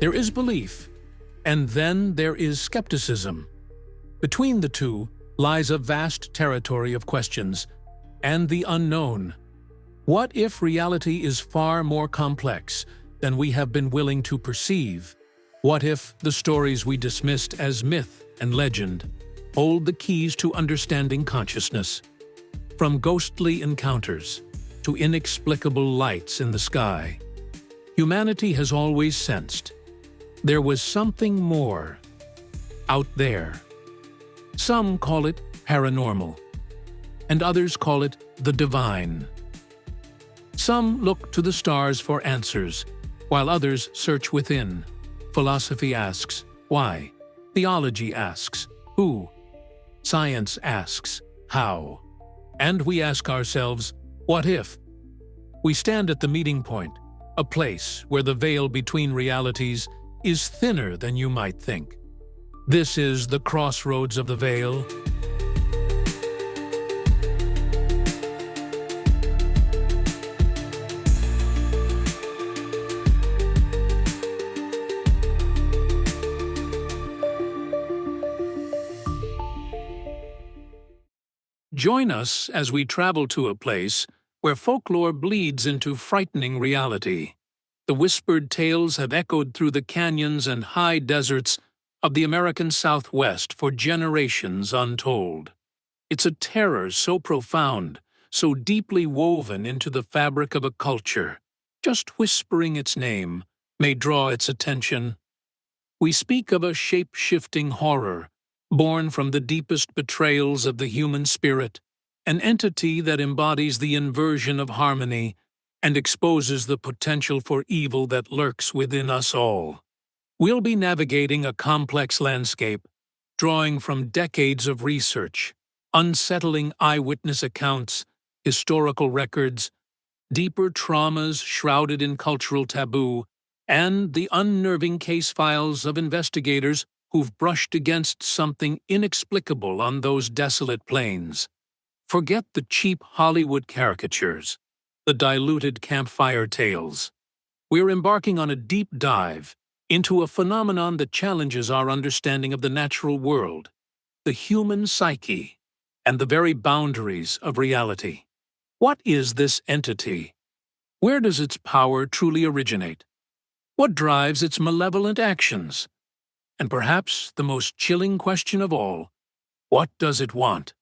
There is belief, and then there is skepticism. Between the two lies a vast territory of questions and the unknown. What if reality is far more complex than we have been willing to perceive? What if the stories we dismissed as myth and legend hold the keys to understanding consciousness? From ghostly encounters to inexplicable lights in the sky, humanity has always sensed there was something more out there. Some call it paranormal, and others call it the divine. Some look to the stars for answers, while others search within. Philosophy asks, why? Theology asks, who? Science asks, how? And we ask ourselves, what if? We stand at the meeting point, a place where the veil between realities is thinner than you might think. This is the crossroads of the veil. Join us as we travel to a place where folklore bleeds into frightening reality. The whispered tales have echoed through the canyons and high deserts of the American Southwest for generations untold. It's a terror so profound, so deeply woven into the fabric of a culture, just whispering its name may draw its attention. We speak of a shape-shifting horror, born from the deepest betrayals of the human spirit, an entity that embodies the inversion of harmony and exposes the potential for evil that lurks within us all. We'll be navigating a complex landscape, drawing from decades of research, unsettling eyewitness accounts, historical records, deeper traumas shrouded in cultural taboo, and the unnerving case files of investigators who've brushed against something inexplicable on those desolate plains. Forget the cheap Hollywood caricatures, the diluted campfire tales. We're embarking on a deep dive into a phenomenon that challenges our understanding of the natural world, the human psyche, and the very boundaries of reality. What is this entity? Where does its power truly originate? What drives its malevolent actions? And perhaps the most chilling question of all, what does it want?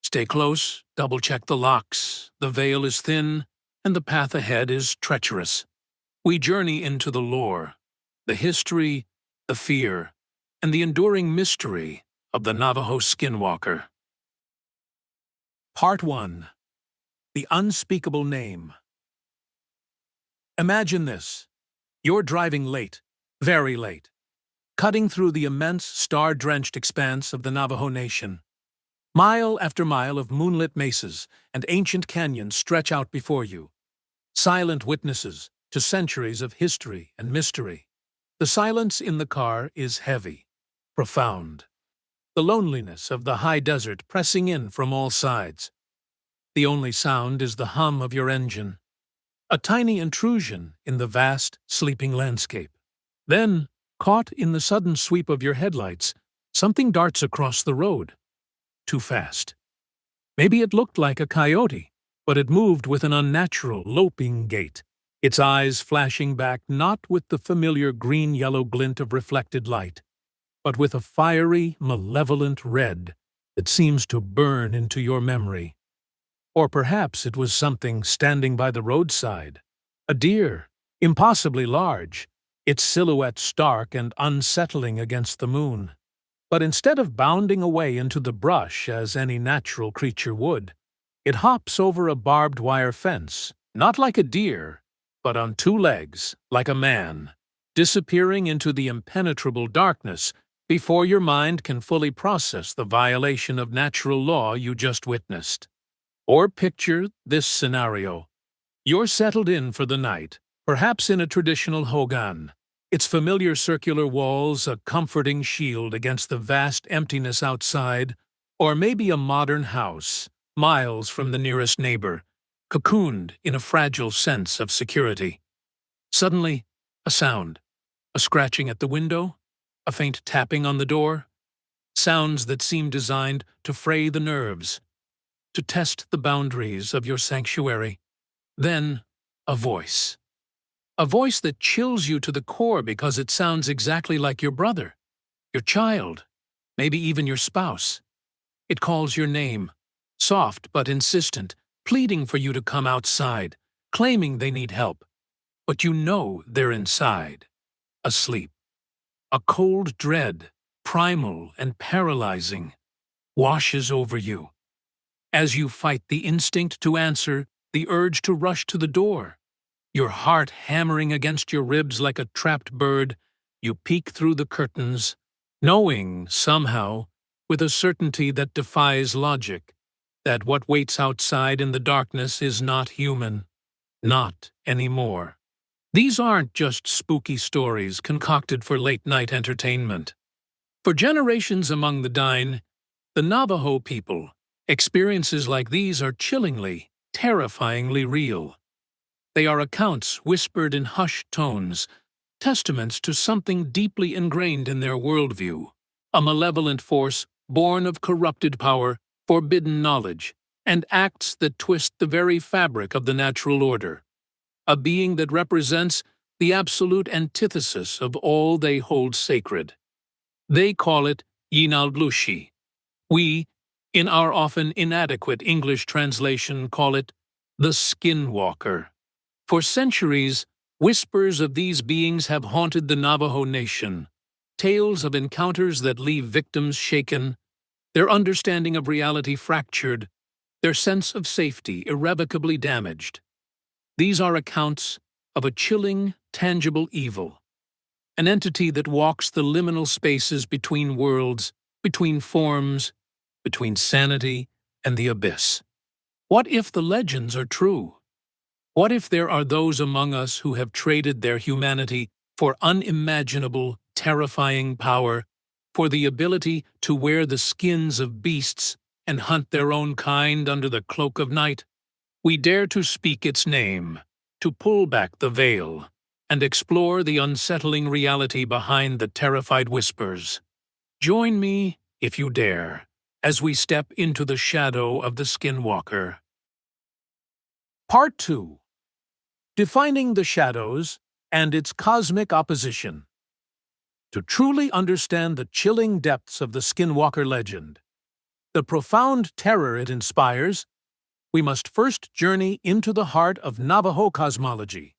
Stay close, double-check the locks, the veil is thin, and the path ahead is treacherous. We journey into the lore, the history, the fear, and the enduring mystery of the Navajo Skinwalker. Part 1. The Unspeakable Name. Imagine this. You're driving late, very late, cutting through the immense star-drenched expanse of the Navajo Nation. Mile after mile of moonlit mesas and ancient canyons stretch out before you, silent witnesses to centuries of history and mystery. The silence in the car is heavy, profound. The loneliness of the high desert pressing in from all sides. The only sound is the hum of your engine, a tiny intrusion in the vast, sleeping landscape. Then, caught in the sudden sweep of your headlights, something darts across the road. Too fast. Maybe it looked like a coyote, but it moved with an unnatural, loping gait, its eyes flashing back not with the familiar green-yellow glint of reflected light, but with a fiery, malevolent red that seems to burn into your memory. Or perhaps it was something standing by the roadside, a deer, impossibly large, its silhouette stark and unsettling against the moon. But instead of bounding away into the brush as any natural creature would, it hops over a barbed wire fence, not like a deer, but on two legs, like a man, disappearing into the impenetrable darkness before your mind can fully process the violation of natural law you just witnessed. Or picture this scenario. You're settled in for the night, perhaps in a traditional hogan, its familiar circular walls a comforting shield against the vast emptiness outside, or maybe a modern house, miles from the nearest neighbor, cocooned in a fragile sense of security. Suddenly, a sound. A scratching at the window? A faint tapping on the door? Sounds that seem designed to fray the nerves, to test the boundaries of your sanctuary. Then, a voice. A voice that chills you to the core because it sounds exactly like your brother, your child, maybe even your spouse. It calls your name, soft but insistent, pleading for you to come outside, claiming they need help. But you know they're inside, asleep. A cold dread, primal and paralyzing, washes over you. As you fight the instinct to answer, the urge to rush to the door, your heart hammering against your ribs like a trapped bird, you peek through the curtains, knowing, somehow, with a certainty that defies logic, that what waits outside in the darkness is not human. Not anymore. These aren't just spooky stories concocted for late-night entertainment. For generations among the Dine, the Navajo people, experiences like these are chillingly, terrifyingly real. They are accounts whispered in hushed tones, testaments to something deeply ingrained in their worldview, a malevolent force born of corrupted power, forbidden knowledge, and acts that twist the very fabric of the natural order. A being that represents the absolute antithesis of all they hold sacred. They call it Yinaldlushi. We, in our often inadequate English translation, call it the Skinwalker. For centuries, whispers of these beings have haunted the Navajo Nation, tales of encounters that leave victims shaken, their understanding of reality fractured, their sense of safety irrevocably damaged. These are accounts of a chilling, tangible evil, an entity that walks the liminal spaces between worlds, between forms, between sanity and the abyss. What if the legends are true? What if there are those among us who have traded their humanity for unimaginable, terrifying power, for the ability to wear the skins of beasts and hunt their own kind under the cloak of night? We dare to speak its name, to pull back the veil, and explore the unsettling reality behind the terrified whispers. Join me, if you dare, as we step into the shadow of the Skinwalker. Part 2. Defining the shadows and its cosmic opposition. To truly understand the chilling depths of the Skinwalker legend, the profound terror it inspires, we must first journey into the heart of Navajo cosmology,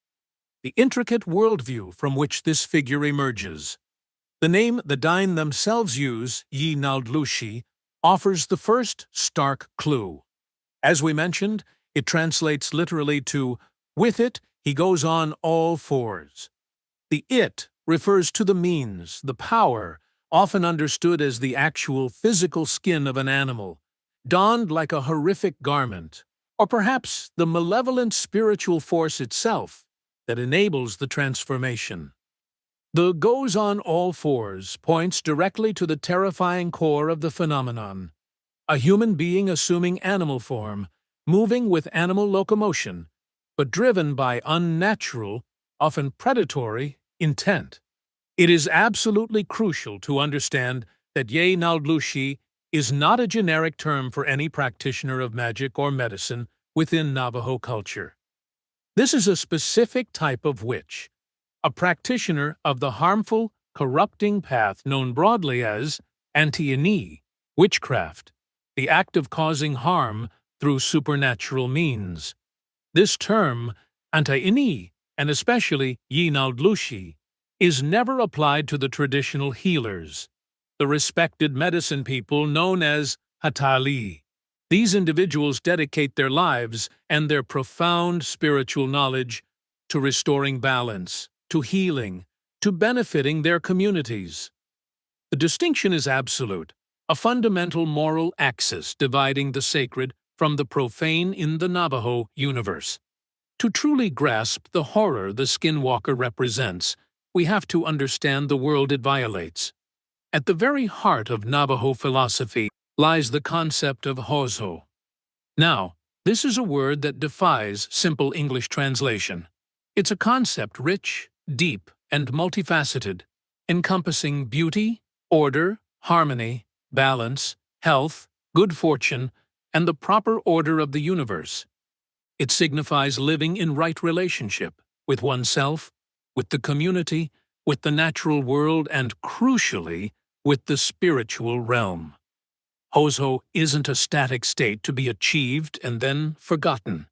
the intricate worldview from which this figure emerges. The name the Dine themselves use, Yinaldlushi, offers the first stark clue. As we mentioned, it translates literally to, "With it, he goes on all fours." The it refers to the means, the power, often understood as the actual physical skin of an animal, donned like a horrific garment, or perhaps the malevolent spiritual force itself that enables the transformation. The goes on all fours points directly to the terrifying core of the phenomenon, a human being assuming animal form, moving with animal locomotion, but driven by unnatural, often predatory, intent. It is absolutely crucial to understand that Yinaldlushi is not a generic term for any practitioner of magic or medicine within Navajo culture. This is a specific type of witch, a practitioner of the harmful, corrupting path known broadly as anti-ini, witchcraft, the act of causing harm through supernatural means. This term, anti-ini, and especially Yinaldlushi, is never applied to the traditional healers, the respected medicine people known as Hatali. These individuals dedicate their lives and their profound spiritual knowledge to restoring balance, to healing, to benefiting their communities. The distinction is absolute, a fundamental moral axis dividing the sacred from the profane in the Navajo universe. To truly grasp the horror the Skinwalker represents, we have to understand the world it violates. At the very heart of Navajo philosophy lies the concept of Hózhó. Now, this is a word that defies simple English translation. It's a concept rich, deep, and multifaceted, encompassing beauty, order, harmony, balance, health, good fortune, and the proper order of the universe. It signifies living in right relationship with oneself, with the community, with the natural world, and crucially, with the spiritual realm. Hózhó isn't a static state to be achieved and then forgotten.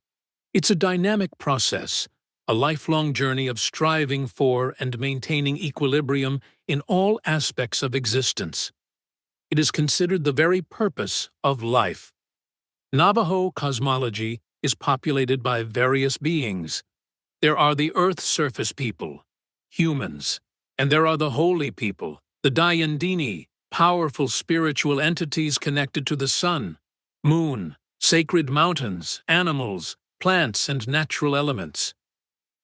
It's a dynamic process, a lifelong journey of striving for and maintaining equilibrium in all aspects of existence. It is considered the very purpose of life. Navajo cosmology is populated by various beings. There are the Earth surface people, humans, and there are the holy people, the Dayandini, powerful spiritual entities connected to the sun, moon, sacred mountains, animals, plants, and natural elements.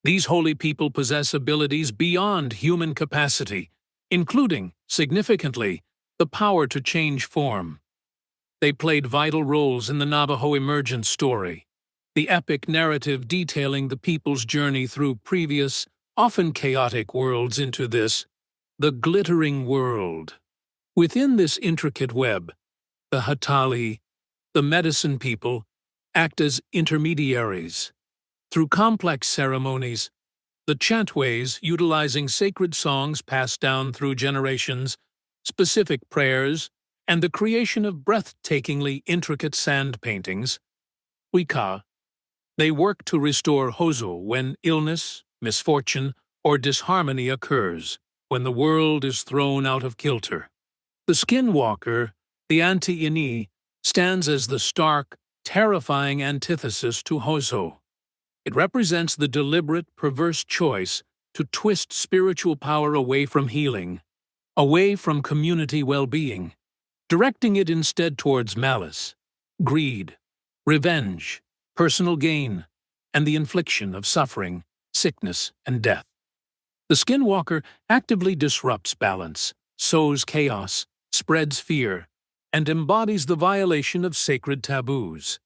These holy people possess abilities beyond human capacity, including, significantly, the power to change form. They played vital roles in the Navajo emergence story, the epic narrative detailing the people's journey through previous, often chaotic worlds into this, the glittering world. Within this intricate web, the Hatali, the medicine people, act as intermediaries. Through complex ceremonies, the chantways, utilizing sacred songs passed down through generations, specific prayers, and the creation of breathtakingly intricate sand paintings, Wika, they work to restore Hózhó when illness, misfortune, or disharmony occurs, when the world is thrown out of kilter. The Skinwalker, the Anti-Ini, stands as the stark, terrifying antithesis to Hózhó. It represents the deliberate, perverse choice to twist spiritual power away from healing, away from community well-being, directing it instead towards malice, greed, revenge, personal gain, and the infliction of suffering, sickness, and death. The Skinwalker actively disrupts balance, sows chaos, spreads fear, and embodies the violation of sacred taboos.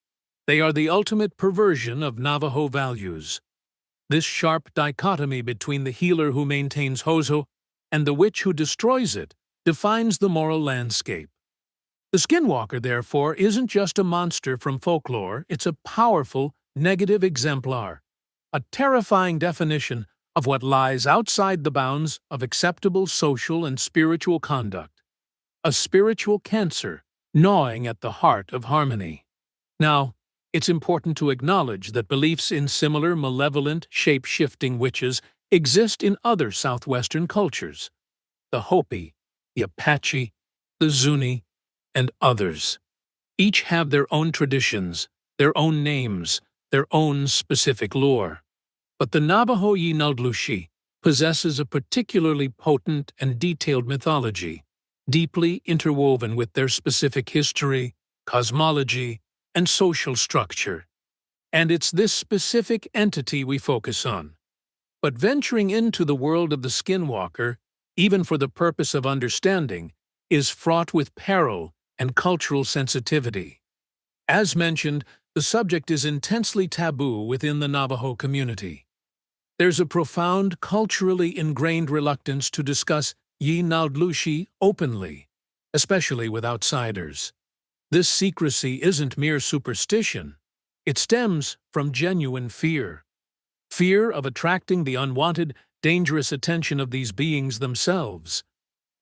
They are the ultimate perversion of Navajo values. This sharp dichotomy between the healer who maintains Hózhó and the witch who destroys it defines the moral landscape. The Skinwalker, therefore, isn't just a monster from folklore, it's a powerful, negative exemplar, a terrifying definition of what lies outside the bounds of acceptable social and spiritual conduct, a spiritual cancer gnawing at the heart of harmony. Now, it's important to acknowledge that beliefs in similar malevolent, shape-shifting witches exist in other southwestern cultures: the Hopi, the Apache, the Zuni, and others. Each have their own traditions, their own names, their own specific lore. But the Navajo Yinaldlushi possesses a particularly potent and detailed mythology, deeply interwoven with their specific history, cosmology, and social structure. And it's this specific entity we focus on. But venturing into the world of the Skinwalker, even for the purpose of understanding, is fraught with peril and cultural sensitivity. As mentioned, the subject is intensely taboo within the Navajo community. There's a profound, culturally ingrained reluctance to discuss Yinaldlushi openly, especially with outsiders. This secrecy isn't mere superstition. It stems from genuine fear. Fear of attracting the unwanted, dangerous attention of these beings themselves.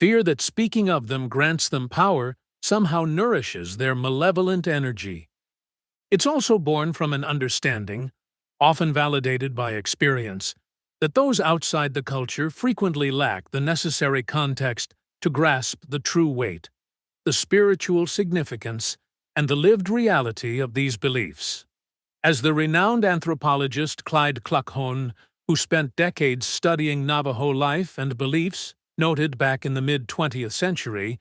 Fear that speaking of them grants them power, somehow nourishes their malevolent energy. It's also born from an understanding, often validated by experience, that those outside the culture frequently lack the necessary context to grasp the true weight, the spiritual significance, and the lived reality of these beliefs. As the renowned anthropologist Clyde Cluckhone, who spent decades studying Navajo life and beliefs, noted back in the mid-20th century,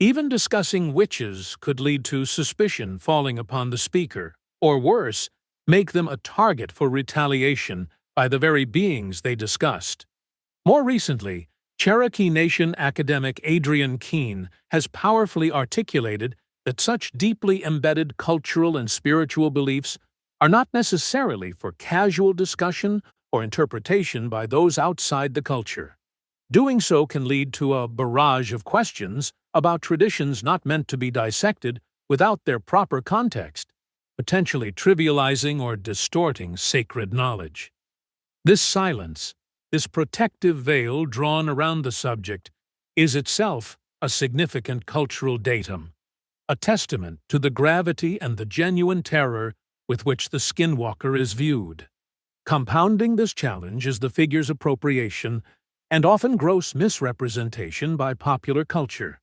even discussing witches could lead to suspicion falling upon the speaker, or worse, make them a target for retaliation by the very beings they discussed. More recently, Cherokee Nation academic Adrian Keene has powerfully articulated that such deeply embedded cultural and spiritual beliefs are not necessarily for casual discussion or interpretation by those outside the culture. Doing so can lead to a barrage of questions about traditions not meant to be dissected without their proper context, potentially trivializing or distorting sacred knowledge. This silence, this protective veil drawn around the subject, is itself a significant cultural datum, a testament to the gravity and the genuine terror with which the Skinwalker is viewed. Compounding this challenge is the figure's appropriation and often gross misrepresentation by popular culture.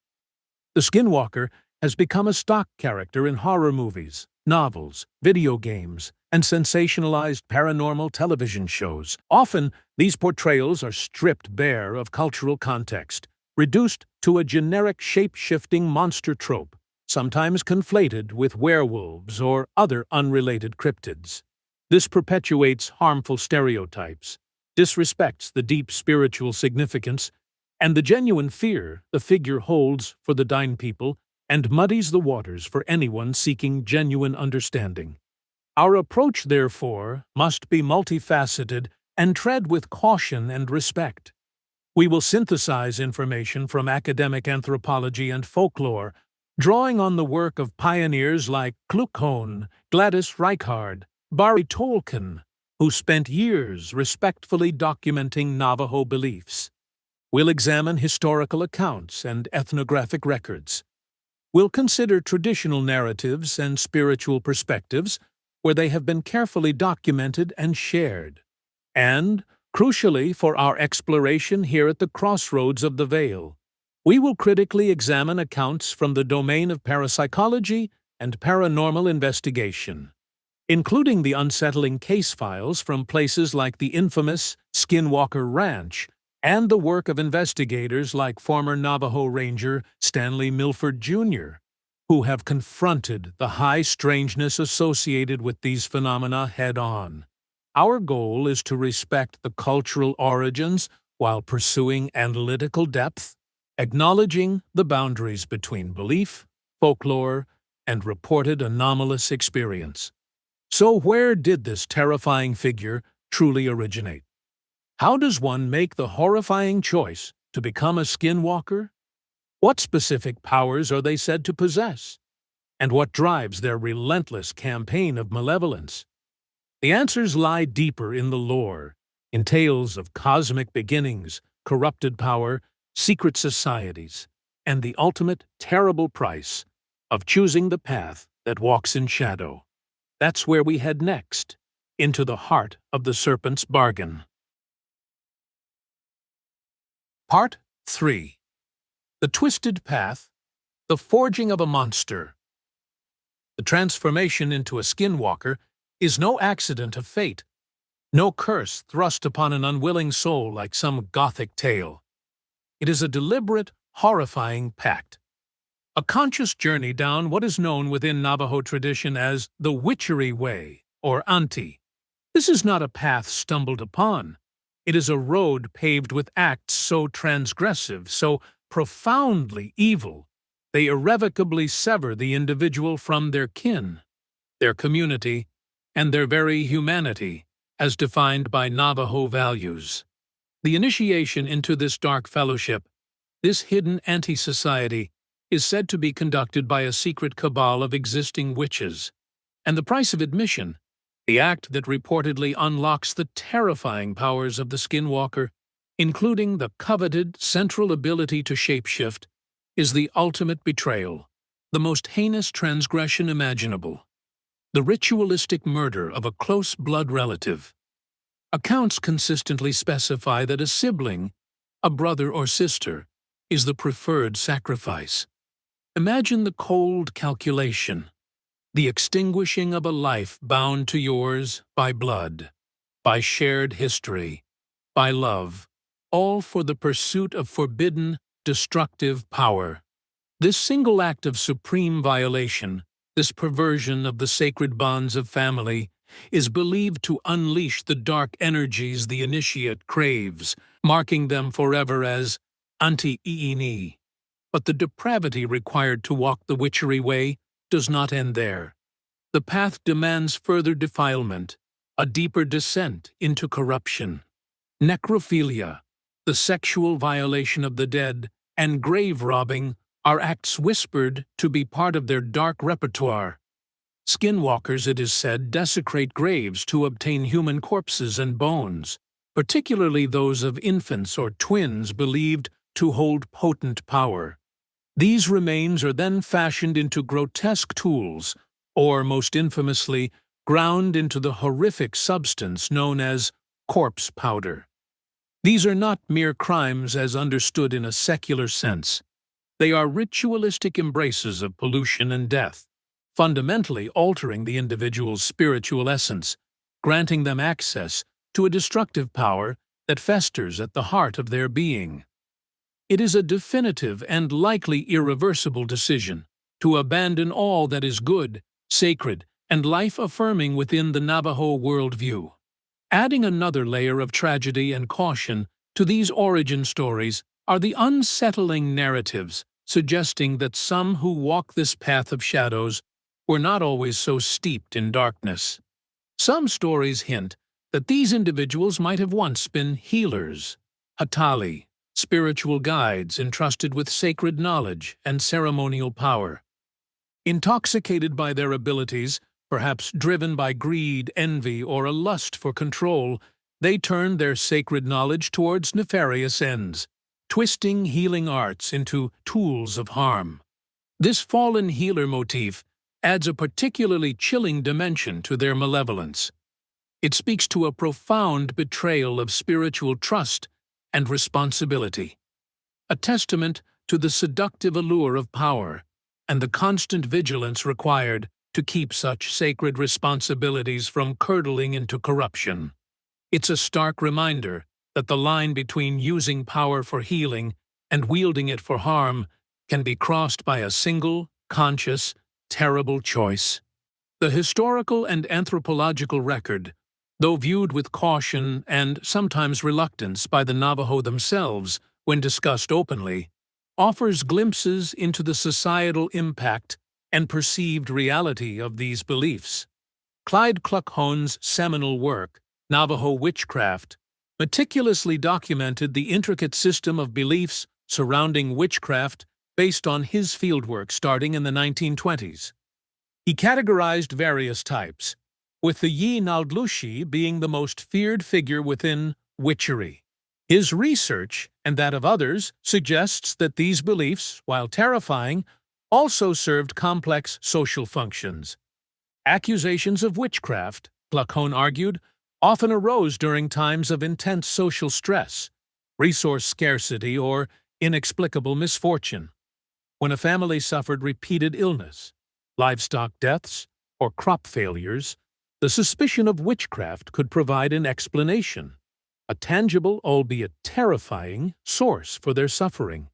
The Skinwalker has become a stock character in horror movies, novels, video games, and sensationalized paranormal television shows. Often, these portrayals are stripped bare of cultural context, reduced to a generic shape-shifting monster trope, sometimes conflated with werewolves or other unrelated cryptids. This perpetuates harmful stereotypes, disrespects the deep spiritual significance and the genuine fear the figure holds for the dying people, and muddies the waters for anyone seeking genuine understanding. Our approach, therefore, must be multifaceted and tread with caution and respect. We will synthesize information from academic anthropology and folklore, drawing on the work of pioneers like Kluckhohn, Gladys Reichard, Barry Tolkien, who spent years respectfully documenting Navajo beliefs. We'll examine historical accounts and ethnographic records. We'll consider traditional narratives and spiritual perspectives where they have been carefully documented and shared. And, crucially for our exploration here at the crossroads of the veil, we will critically examine accounts from the domain of parapsychology and paranormal investigation, including the unsettling case files from places like the infamous Skinwalker Ranch and the work of investigators like former Navajo Ranger Stanley Milford Jr., who have confronted the high strangeness associated with these phenomena head-on. Our goal is to respect the cultural origins while pursuing analytical depth, acknowledging the boundaries between belief, folklore, and reported anomalous experience. So where did this terrifying figure truly originate? How does one make the horrifying choice to become a skinwalker? What specific powers are they said to possess? And what drives their relentless campaign of malevolence? The answers lie deeper in the lore, in tales of cosmic beginnings, corrupted power, secret societies, and the ultimate terrible price of choosing the path that walks in shadow. That's where we head next, into the heart of the serpent's bargain. Part 3. The Twisted Path, the Forging of a Monster. The transformation into a skinwalker is no accident of fate, no curse thrust upon an unwilling soul like some gothic tale. It is a deliberate, horrifying pact, a conscious journey down what is known within Navajo tradition as the witchery way, or anti. This is not a path stumbled upon. It is a road paved with acts so transgressive, so profoundly evil, they irrevocably sever the individual from their kin, their community, and their very humanity, as defined by Navajo values. The initiation into this dark fellowship, this hidden anti-society, is said to be conducted by a secret cabal of existing witches, and the price of admission, the act that reportedly unlocks the terrifying powers of the skinwalker, including the coveted central ability to shapeshift, is the ultimate betrayal, the most heinous transgression imaginable, the ritualistic murder of a close blood relative. Accounts consistently specify that a sibling, a brother or sister, is the preferred sacrifice. Imagine the cold calculation, the extinguishing of a life bound to yours by blood, by shared history, by love, all for the pursuit of forbidden, destructive power. This single act of supreme violation, this perversion of the sacred bonds of family, is believed to unleash the dark energies the initiate craves, marking them forever as anti-Iini. But the depravity required to walk the witchery way does not end there. The path demands further defilement, a deeper descent into corruption. Necrophilia, The sexual violation of the dead and grave robbing are acts whispered to be part of their dark repertoire. Skinwalkers, it is said, desecrate graves to obtain human corpses and bones, particularly those of infants or twins believed to hold potent power. These remains are then fashioned into grotesque tools, or, most infamously, ground into the horrific substance known as corpse powder. These are not mere crimes as understood in a secular sense. They are ritualistic embraces of pollution and death, fundamentally altering the individual's spiritual essence, granting them access to a destructive power that festers at the heart of their being. It is a definitive and likely irreversible decision to abandon all that is good, sacred, and life-affirming within the Navajo worldview. Adding another layer of tragedy and caution to these origin stories are the unsettling narratives suggesting that some who walk this path of shadows were not always so steeped in darkness. Some stories hint that these individuals might have once been healers, hatali, spiritual guides entrusted with sacred knowledge and ceremonial power. Intoxicated by their abilities, perhaps driven by greed, envy, or a lust for control, they turned their sacred knowledge towards nefarious ends, twisting healing arts into tools of harm. This fallen healer motif adds a particularly chilling dimension to their malevolence. It speaks to a profound betrayal of spiritual trust and responsibility, a testament to the seductive allure of power and the constant vigilance required to keep such sacred responsibilities from curdling into corruption. It's a stark reminder that the line between using power for healing and wielding it for harm can be crossed by a single, conscious, terrible choice. The historical and anthropological record, though viewed with caution and sometimes reluctance by the Navajo themselves when discussed openly, offers glimpses into the societal impact and perceived reality of these beliefs. Clyde Kluckhohn's seminal work, Navajo Witchcraft, meticulously documented the intricate system of beliefs surrounding witchcraft based on his fieldwork starting in the 1920s. He categorized various types, with the Yi-Naldlushi being the most feared figure within witchery. His research, and that of others, suggests that these beliefs, while terrifying, also served complex social functions. Accusations of witchcraft, Kluckhohn argued, often arose during times of intense social stress, resource scarcity, or inexplicable misfortune. When a family suffered repeated illness, livestock deaths, or crop failures, the suspicion of witchcraft could provide an explanation, a tangible, albeit terrifying, source for their suffering.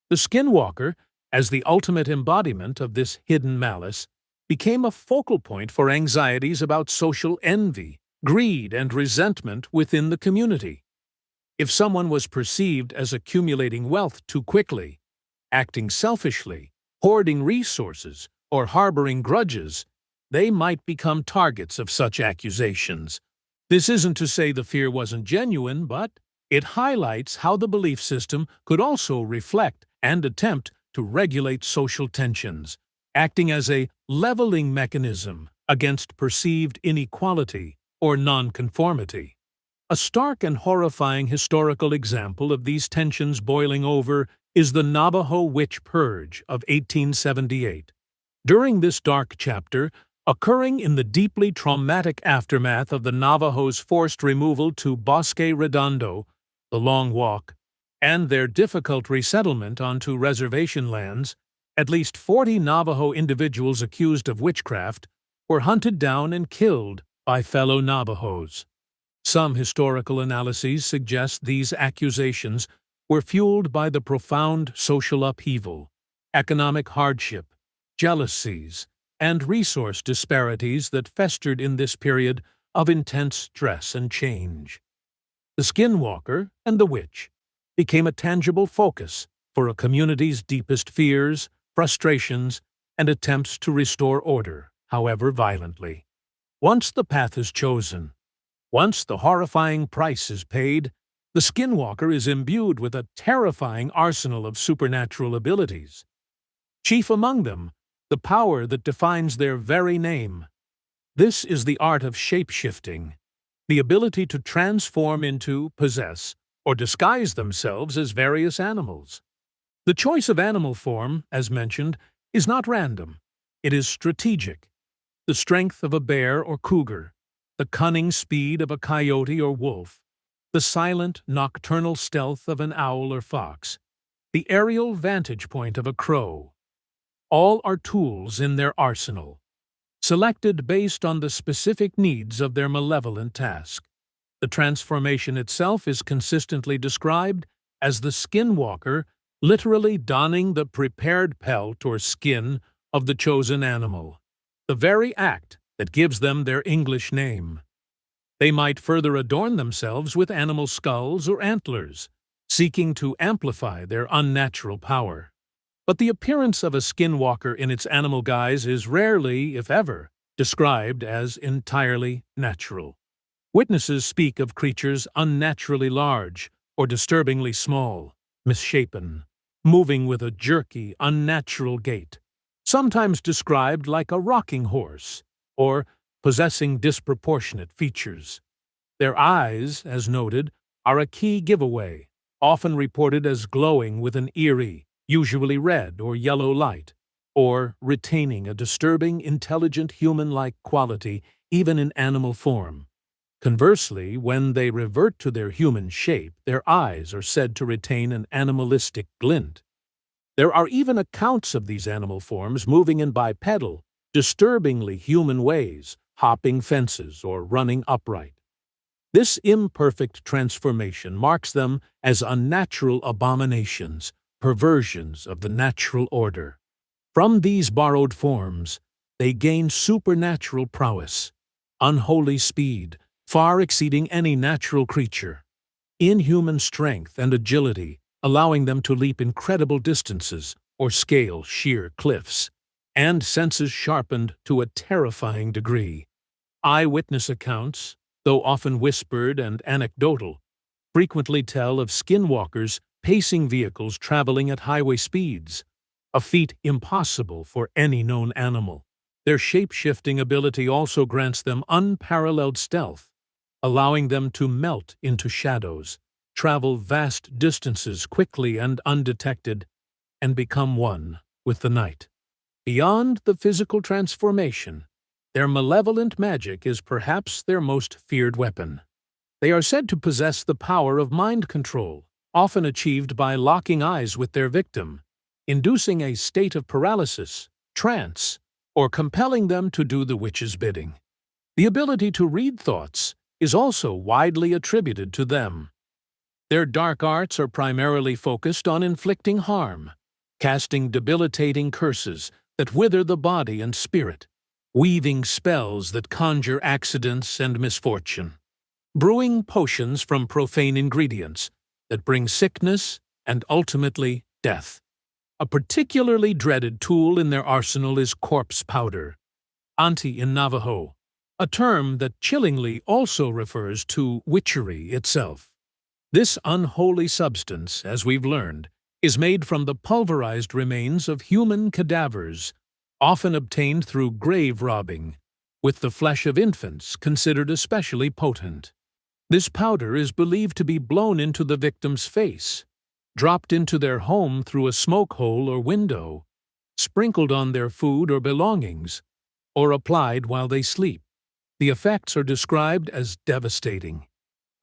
The Skinwalker, as the ultimate embodiment of this hidden malice, became a focal point for anxieties about social envy, greed, and resentment within the community. If someone was perceived as accumulating wealth too quickly, acting selfishly, hoarding resources, or harboring grudges, they might become targets of such accusations. This isn't to say the fear wasn't genuine, but it highlights how the belief system could also reflect and attempt to regulate social tensions, acting as a leveling mechanism against perceived inequality or nonconformity. A stark and horrifying historical example of these tensions boiling over is the Navajo Witch Purge of 1878. During this dark chapter, occurring in the deeply traumatic aftermath of the Navajos' forced removal to Bosque Redondo, the Long Walk, and their difficult resettlement onto reservation lands, at least 40 Navajo individuals accused of witchcraft were hunted down and killed by fellow Navajos. Some historical analyses suggest these accusations were fueled by the profound social upheaval, economic hardship, jealousies, and resource disparities that festered in this period of intense stress and change. The Skinwalker and the witch became a tangible focus for a community's deepest fears, frustrations, and attempts to restore order, however violently. Once the path is chosen, once the horrifying price is paid, The Skinwalker is imbued with a terrifying arsenal of supernatural abilities. Chief among them, the power that defines their very name. This is the art of shapeshifting, the ability to transform into, possess, or disguise themselves as various animals. The choice of animal form, as mentioned, is not random. It is strategic. The strength of a bear or cougar, the cunning speed of a coyote or wolf, the silent, nocturnal stealth of an owl or fox, the aerial vantage point of a crow. All are tools in their arsenal, selected based on the specific needs of their malevolent task. The transformation itself is consistently described as the Skinwalker literally donning the prepared pelt or skin of the chosen animal, the very act that gives them their English name. They might further adorn themselves with animal skulls or antlers, seeking to amplify their unnatural power. But the appearance of a skinwalker in its animal guise is rarely, if ever, described as entirely natural. Witnesses speak of creatures unnaturally large or disturbingly small, misshapen, moving with a jerky, unnatural gait, sometimes described like a rocking horse, or possessing disproportionate features. Their eyes, as noted, are a key giveaway, often reported as glowing with an eerie, usually red or yellow light, or retaining a disturbing, intelligent human-like quality even in animal form. Conversely, when they revert to their human shape, their eyes are said to retain an animalistic glint. There are even accounts of these animal forms moving in bipedal, disturbingly human ways, hopping fences or running upright. This imperfect transformation marks them as unnatural abominations, perversions of the natural order. From these borrowed forms, they gain supernatural prowess, unholy speed, far exceeding any natural creature, inhuman strength and agility, allowing them to leap incredible distances or scale sheer cliffs, and senses sharpened to a terrifying degree. Eyewitness accounts, though often whispered and anecdotal, frequently tell of skinwalkers pacing vehicles traveling at highway speeds, a feat impossible for any known animal. Their shape-shifting ability also grants them unparalleled stealth, allowing them to melt into shadows, travel vast distances quickly and undetected, and become one with the night. Beyond the physical transformation, their malevolent magic is perhaps their most feared weapon. They are said to possess the power of mind control, often achieved by locking eyes with their victim, inducing a state of paralysis, trance, or compelling them to do the witch's bidding. The ability to read thoughts is also widely attributed to them. Their dark arts are primarily focused on inflicting harm, casting debilitating curses that wither the body and spirit, weaving spells that conjure accidents and misfortune, brewing potions from profane ingredients that bring sickness and ultimately death. A particularly dreaded tool in their arsenal is corpse powder, anti in Navajo, a term that chillingly also refers to witchery itself. This unholy substance, as we've learned, is made from the pulverized remains of human cadavers, often obtained through grave robbing, with the flesh of infants considered especially potent. This powder is believed to be blown into the victim's face, dropped into their home through a smoke hole or window, sprinkled on their food or belongings, or applied while they sleep. The effects are described as devastating.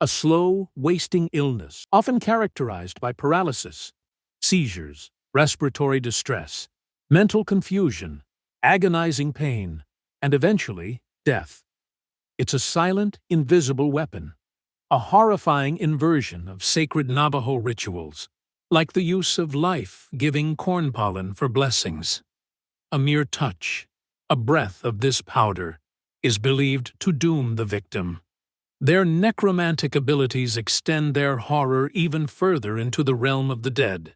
A slow, wasting illness, often characterized by paralysis, seizures, respiratory distress, mental confusion, agonizing pain, and eventually death. It's a silent, invisible weapon, a horrifying inversion of sacred Navajo rituals, like the use of life-giving corn pollen for blessings. A mere touch, a breath of this powder, is believed to doom the victim. Their necromantic abilities extend their horror even further into the realm of the dead.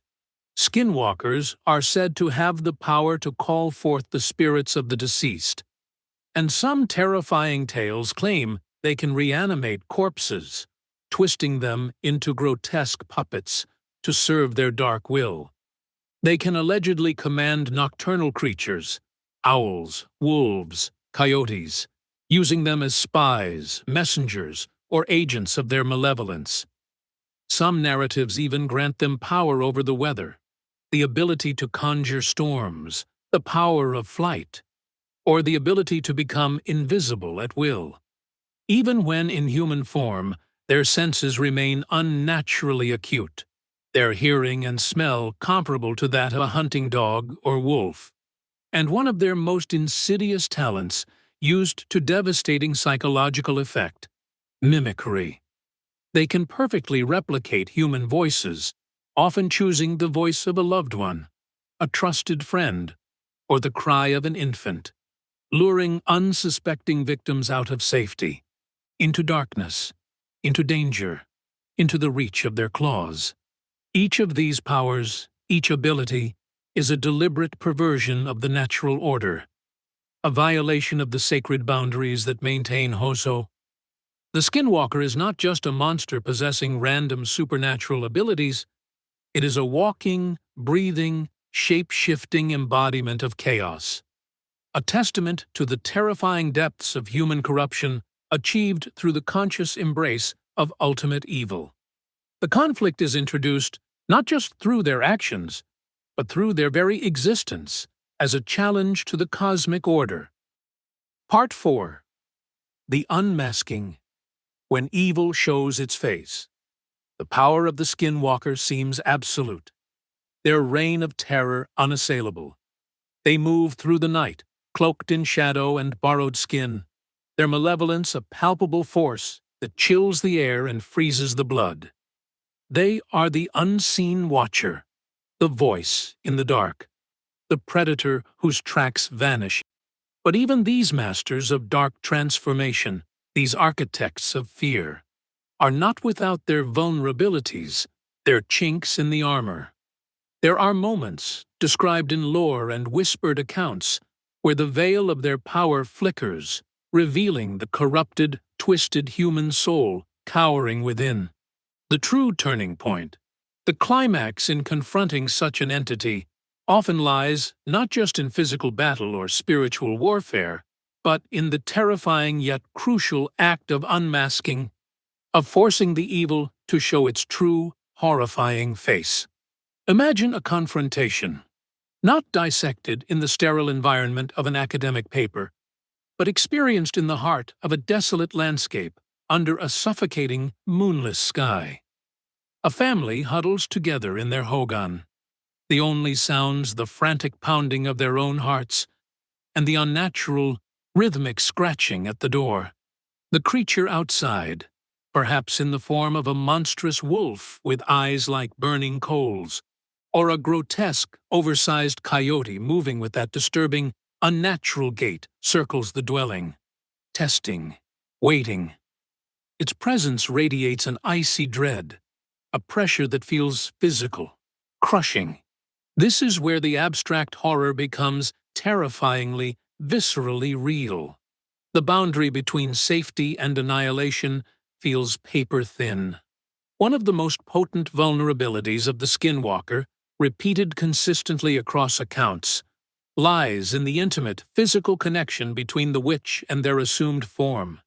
Skinwalkers are said to have the power to call forth the spirits of the deceased, and some terrifying tales claim they can reanimate corpses, twisting them into grotesque puppets to serve their dark will. They can allegedly command nocturnal creatures, owls, wolves, coyotes, using them as spies, messengers, or agents of their malevolence. Some narratives even grant them power over the weather, the ability to conjure storms, the power of flight, or the ability to become invisible at will. Even when in human form, their senses remain unnaturally acute, their hearing and smell comparable to that of a hunting dog or wolf. And one of their most insidious talents, used to devastating psychological effect: mimicry. They can perfectly replicate human voices, often choosing the voice of a loved one, a trusted friend, or the cry of an infant, luring unsuspecting victims out of safety, into darkness, into danger, into the reach of their claws. Each of these powers, each ability, is a deliberate perversion of the natural order, a violation of the sacred boundaries that maintain Hózhó. The Skinwalker is not just a monster possessing random supernatural abilities, it is a walking, breathing, shape-shifting embodiment of chaos, a testament to the terrifying depths of human corruption achieved through the conscious embrace of ultimate evil. The conflict is introduced not just through their actions, but through their very existence as a challenge to the cosmic order. Part 4. The Unmasking. When evil shows its face. The power of the Skinwalker seems absolute, their reign of terror unassailable. They move through the night, cloaked in shadow and borrowed skin, their malevolence a palpable force that chills the air and freezes the blood. They are the unseen watcher, the voice in the dark, the predator whose tracks vanish. But even these masters of dark transformation, these architects of fear, are not without their vulnerabilities, their chinks in the armor. There are moments, described in lore and whispered accounts, where the veil of their power flickers, revealing the corrupted, twisted human soul cowering within. The true turning point, the climax in confronting such an entity, often lies not just in physical battle or spiritual warfare, but in the terrifying yet crucial act of unmasking, of forcing the evil to show its true, horrifying face. Imagine a confrontation, not dissected in the sterile environment of an academic paper, but experienced in the heart of a desolate landscape under a suffocating, moonless sky. A family huddles together in their hogan. The only sounds the frantic pounding of their own hearts and the unnatural, rhythmic scratching at the door. The creature outside, perhaps in the form of a monstrous wolf with eyes like burning coals, or a grotesque, oversized coyote moving with that disturbing, unnatural gait, circles the dwelling, testing, waiting. Its presence radiates an icy dread, a pressure that feels physical, crushing. This is where the abstract horror becomes terrifyingly, viscerally real. The boundary between safety and annihilation feels paper-thin. One of the most potent vulnerabilities of the Skinwalker, repeated consistently across accounts, lies in the intimate, physical connection between the witch and their assumed form.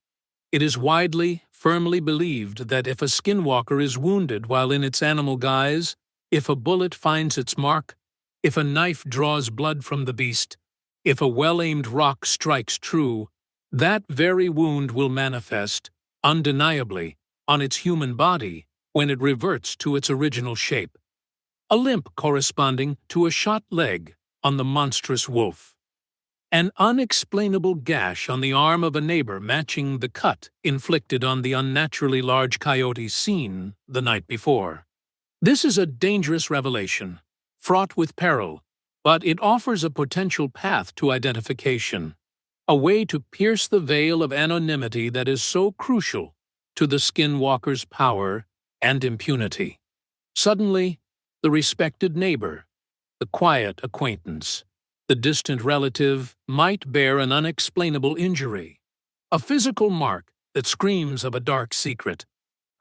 It is widely, firmly believed that if a Skinwalker is wounded while in its animal guise, if a bullet finds its mark, if a knife draws blood from the beast, if a well-aimed rock strikes true, that very wound will manifest, undeniably, on its human body when it reverts to its original shape. A limp corresponding to a shot leg on the monstrous wolf. An unexplainable gash on the arm of a neighbor matching the cut inflicted on the unnaturally large coyote seen the night before. This is a dangerous revelation, fraught with peril, but it offers a potential path to identification, a way to pierce the veil of anonymity that is so crucial to the Skinwalker's power and impunity. Suddenly, the respected neighbor, the quiet acquaintance, the distant relative might bear an unexplainable injury, a physical mark that screams of a dark secret,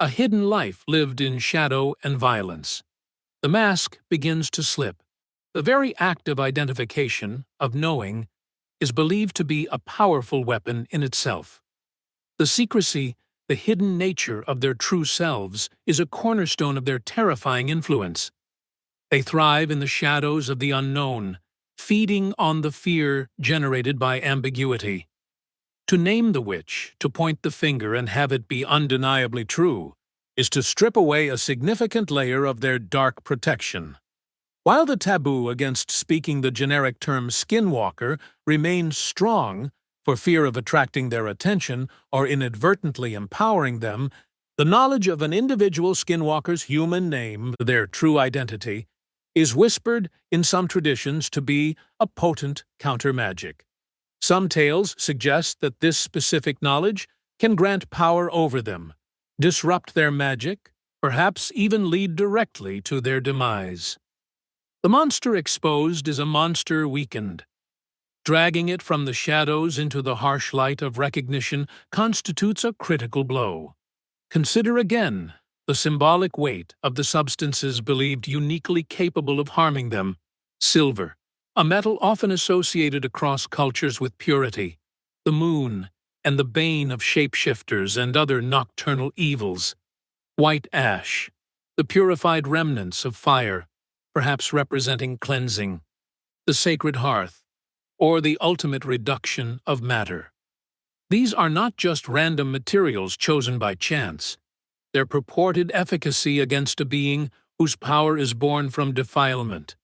A hidden life lived in shadow and violence. The mask begins to slip. The very act of identification, of knowing, is believed to be a powerful weapon in itself. The secrecy, the hidden nature of their true selves is a cornerstone of their terrifying influence. They thrive in the shadows of the unknown, feeding on the fear generated by ambiguity. To name the witch, to point the finger and have it be undeniably true, is to strip away a significant layer of their dark protection. While the taboo against speaking the generic term skinwalker remains strong, for fear of attracting their attention or inadvertently empowering them, the knowledge of an individual skinwalker's human name, their true identity, is whispered in some traditions to be a potent counter-magic. Some tales suggest that this specific knowledge can grant power over them, disrupt their magic, perhaps even lead directly to their demise. The monster exposed is a monster weakened. Dragging it from the shadows into the harsh light of recognition constitutes a critical blow. Consider again the symbolic weight of the substances believed uniquely capable of harming them. Silver, a metal often associated across cultures with purity, the moon, and the bane of shapeshifters and other nocturnal evils. White ash, the purified remnants of fire, perhaps representing cleansing. The sacred hearth, or the ultimate reduction of matter. These are not just random materials chosen by chance. Their purported efficacy against a being whose power is born from defilement,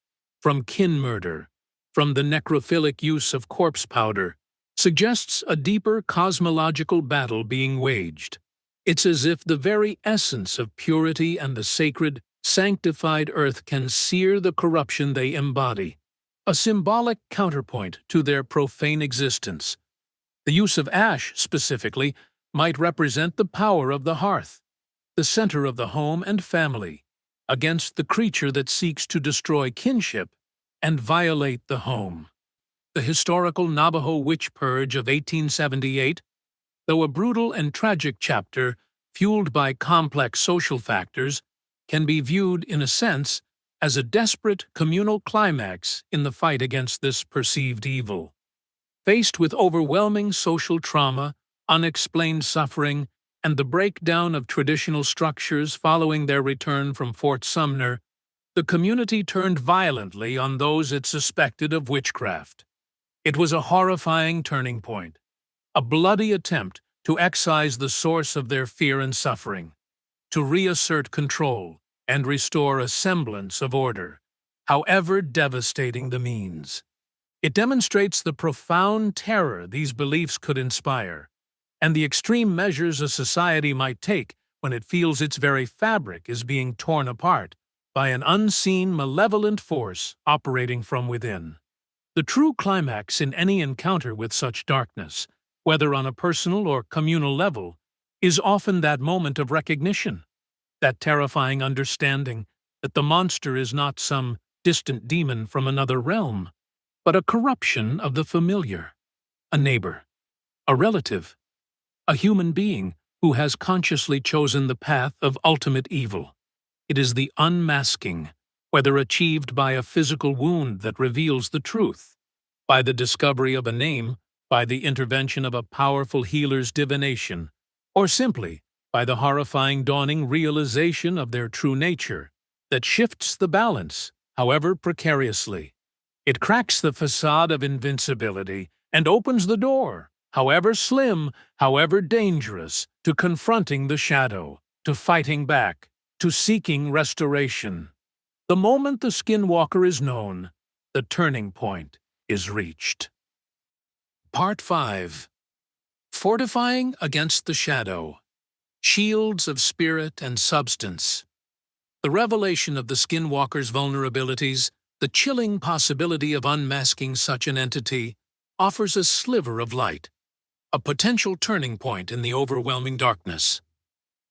from kin murder, from the necrophilic use of corpse powder, suggests a deeper cosmological battle being waged. It's as if the very essence of purity and the sacred, sanctified earth can sear the corruption they embody, a symbolic counterpoint to their profane existence. The use of ash, specifically, might represent the power of the hearth, the center of the home and family, against the creature that seeks to destroy kinship and violate the home. The historical Navajo witch purge of 1878, though a brutal and tragic chapter fueled by complex social factors, can be viewed, in a sense, as a desperate communal climax in the fight against this perceived evil. Faced with overwhelming social trauma, unexplained suffering, and the breakdown of traditional structures following their return from Fort Sumner, the community turned violently on those it suspected of witchcraft. It was a horrifying turning point, a bloody attempt to excise the source of their fear and suffering, to reassert control and restore a semblance of order, however devastating the means. It demonstrates the profound terror these beliefs could inspire, and the extreme measures a society might take when it feels its very fabric is being torn apart by an unseen malevolent force operating from within. The true climax in any encounter with such darkness, whether on a personal or communal level, is often that moment of recognition, that terrifying understanding that the monster is not some distant demon from another realm, but a corruption of the familiar, a neighbor, a relative, a human being who has consciously chosen the path of ultimate evil. It is the unmasking, whether achieved by a physical wound that reveals the truth, by the discovery of a name, by the intervention of a powerful healer's divination, or simply by the horrifying dawning realization of their true nature, that shifts the balance, however precariously. It cracks the facade of invincibility and opens the door, however slim, however dangerous, to confronting the shadow, to fighting back, to seeking restoration. The moment the skinwalker is known, the turning point is reached. Part 5. Fortifying against the shadow. Shields of spirit and substance. The revelation of the skinwalker's vulnerabilities, the chilling possibility of unmasking such an entity, offers a sliver of light, a potential turning point in the overwhelming darkness.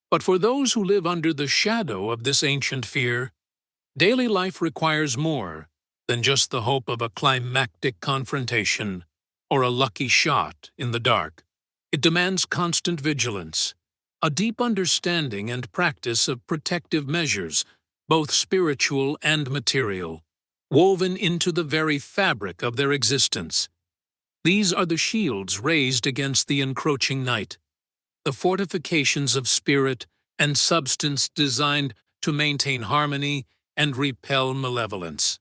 But for those who live under the shadow of this ancient fear, daily life requires more than just the hope of a climactic confrontation or a lucky shot in the dark. It demands constant vigilance, a deep understanding and practice of protective measures, both spiritual and material, woven into the very fabric of their existence. These are the shields raised against the encroaching night, the fortifications of spirit and substance designed to maintain harmony and repel malevolence.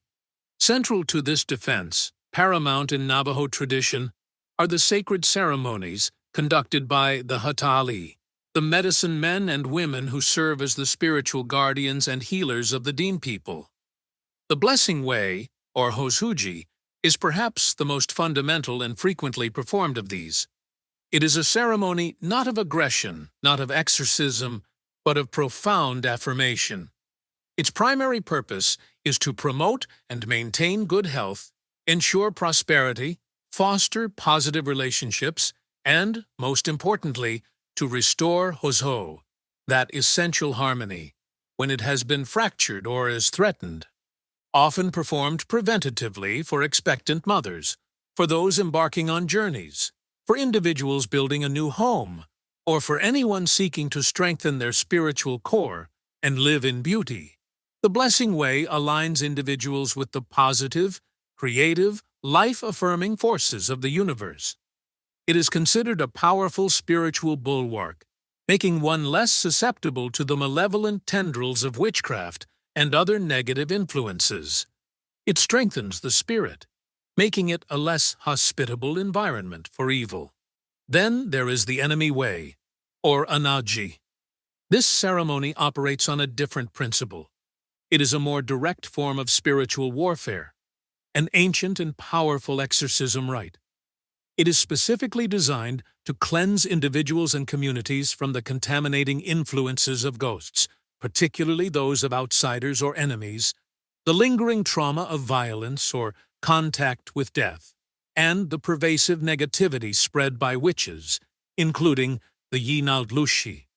Central to this defense, paramount in Navajo tradition, are the sacred ceremonies conducted by the Hatali, the medicine men and women who serve as the spiritual guardians and healers of the Deen people. The blessing way, or Hózhó, is perhaps the most fundamental and frequently performed of these. It is a ceremony not of aggression, not of exorcism, but of profound affirmation. Its primary purpose is to promote and maintain good health, ensure prosperity, foster positive relationships, and, most importantly, to restore Hózhó, that essential harmony, when it has been fractured or is threatened. Often performed preventatively for expectant mothers, for those embarking on journeys, for individuals building a new home, or for anyone seeking to strengthen their spiritual core and live in beauty. The blessing way aligns individuals with the positive, creative, life-affirming forces of the universe. It is considered a powerful spiritual bulwark, making one less susceptible to the malevolent tendrils of witchcraft and other negative influences. It strengthens the spirit, making it a less hospitable environment for evil. Then there is the enemy way, or anaji. This ceremony operates on a different principle. It is a more direct form of spiritual warfare, an ancient and powerful exorcism rite. It is specifically designed to cleanse individuals and communities from the contaminating influences of ghosts, particularly those of outsiders or enemies, the lingering trauma of violence or contact with death, and the pervasive negativity spread by witches, including the Yinaldlushi,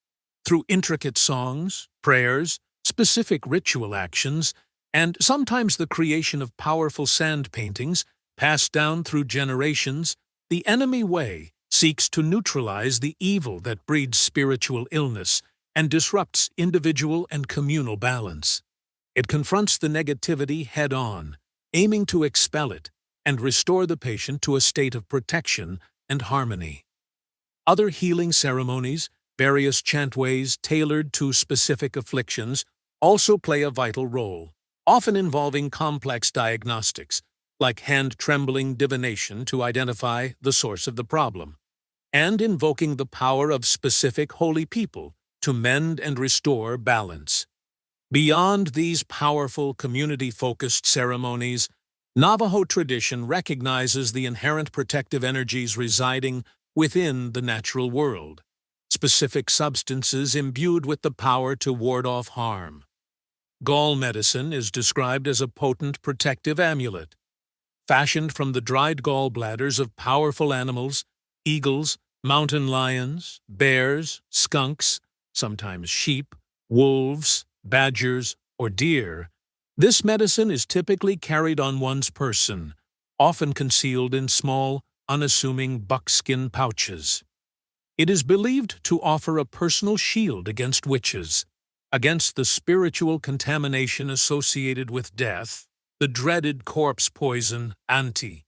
through intricate songs, prayers, specific ritual actions, and sometimes the creation of powerful sand paintings passed down through generations. The enemy way seeks to neutralize the evil that breeds spiritual illness and disrupts individual and communal balance. It confronts the negativity head-on, aiming to expel it and restore the patient to a state of protection and harmony. Other healing ceremonies, various chantways tailored to specific afflictions, also play a vital role, often involving complex diagnostics, like hand-trembling divination to identify the source of the problem, and invoking the power of specific holy people to mend and restore balance. Beyond these powerful, community-focused ceremonies, Navajo tradition recognizes the inherent protective energies residing within the natural world, specific substances imbued with the power to ward off harm. Gall medicine is described as a potent protective amulet, fashioned from the dried gallbladders of powerful animals, eagles, mountain lions, bears, skunks, sometimes sheep, wolves, badgers, or deer. This medicine is typically carried on one's person, often concealed in small, unassuming buckskin pouches. It is believed to offer a personal shield against witches, against the spiritual contamination associated with death, the dreaded corpse poison, anti,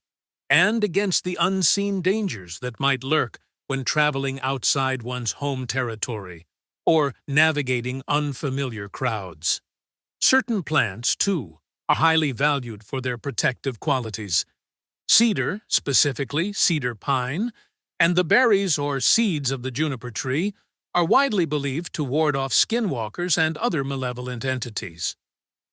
and against the unseen dangers that might lurk when traveling outside one's home territory or navigating unfamiliar crowds. Certain plants, too, are highly valued for their protective qualities. Cedar, specifically cedar pine, and the berries or seeds of the juniper tree are widely believed to ward off skinwalkers and other malevolent entities.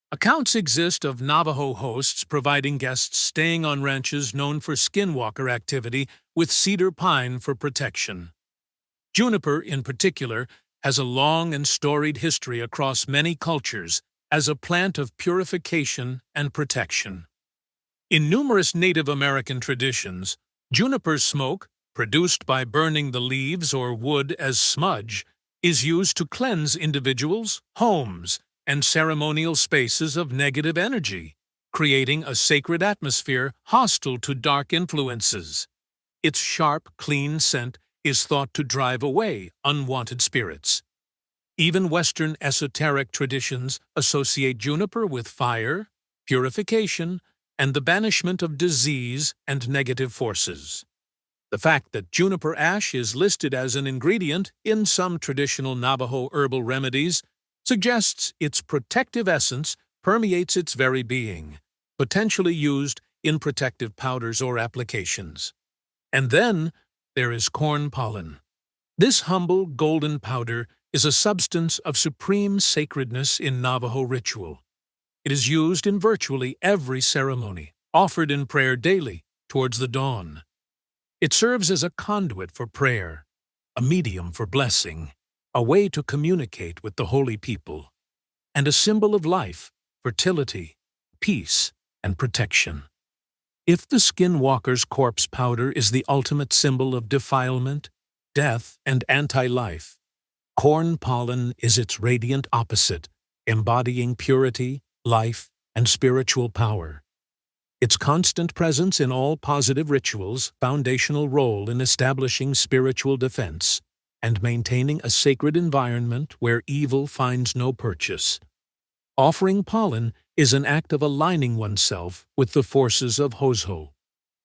Accounts exist of Navajo hosts providing guests staying on ranches known for skinwalker activity with cedar pine for protection. Juniper, in particular, has a long and storied history across many cultures as a plant of purification and protection. In numerous Native American traditions, juniper smoke, produced by burning the leaves or wood as smudge, is used to cleanse individuals, homes, and ceremonial spaces of negative energy, creating a sacred atmosphere hostile to dark influences. Its sharp, clean scent is thought to drive away unwanted spirits. Even Western esoteric traditions associate juniper with fire, purification, and the banishment of disease and negative forces. The fact that juniper ash is listed as an ingredient in some traditional Navajo herbal remedies suggests its protective essence permeates its very being, potentially used in protective powders or applications. And then there is corn pollen. This humble golden powder is a substance of supreme sacredness in Navajo ritual. It is used in virtually every ceremony, offered in prayer daily towards the dawn. It serves as a conduit for prayer, a medium for blessing, a way to communicate with the holy people, and a symbol of life, fertility, peace, and protection. If the Skinwalker's corpse powder is the ultimate symbol of defilement, death, and anti-life, corn pollen is its radiant opposite, embodying purity, life, and spiritual power. Its constant presence in all positive rituals, foundational role in establishing spiritual defense, and maintaining a sacred environment where evil finds no purchase. Offering pollen is an act of aligning oneself with the forces of Hózhó.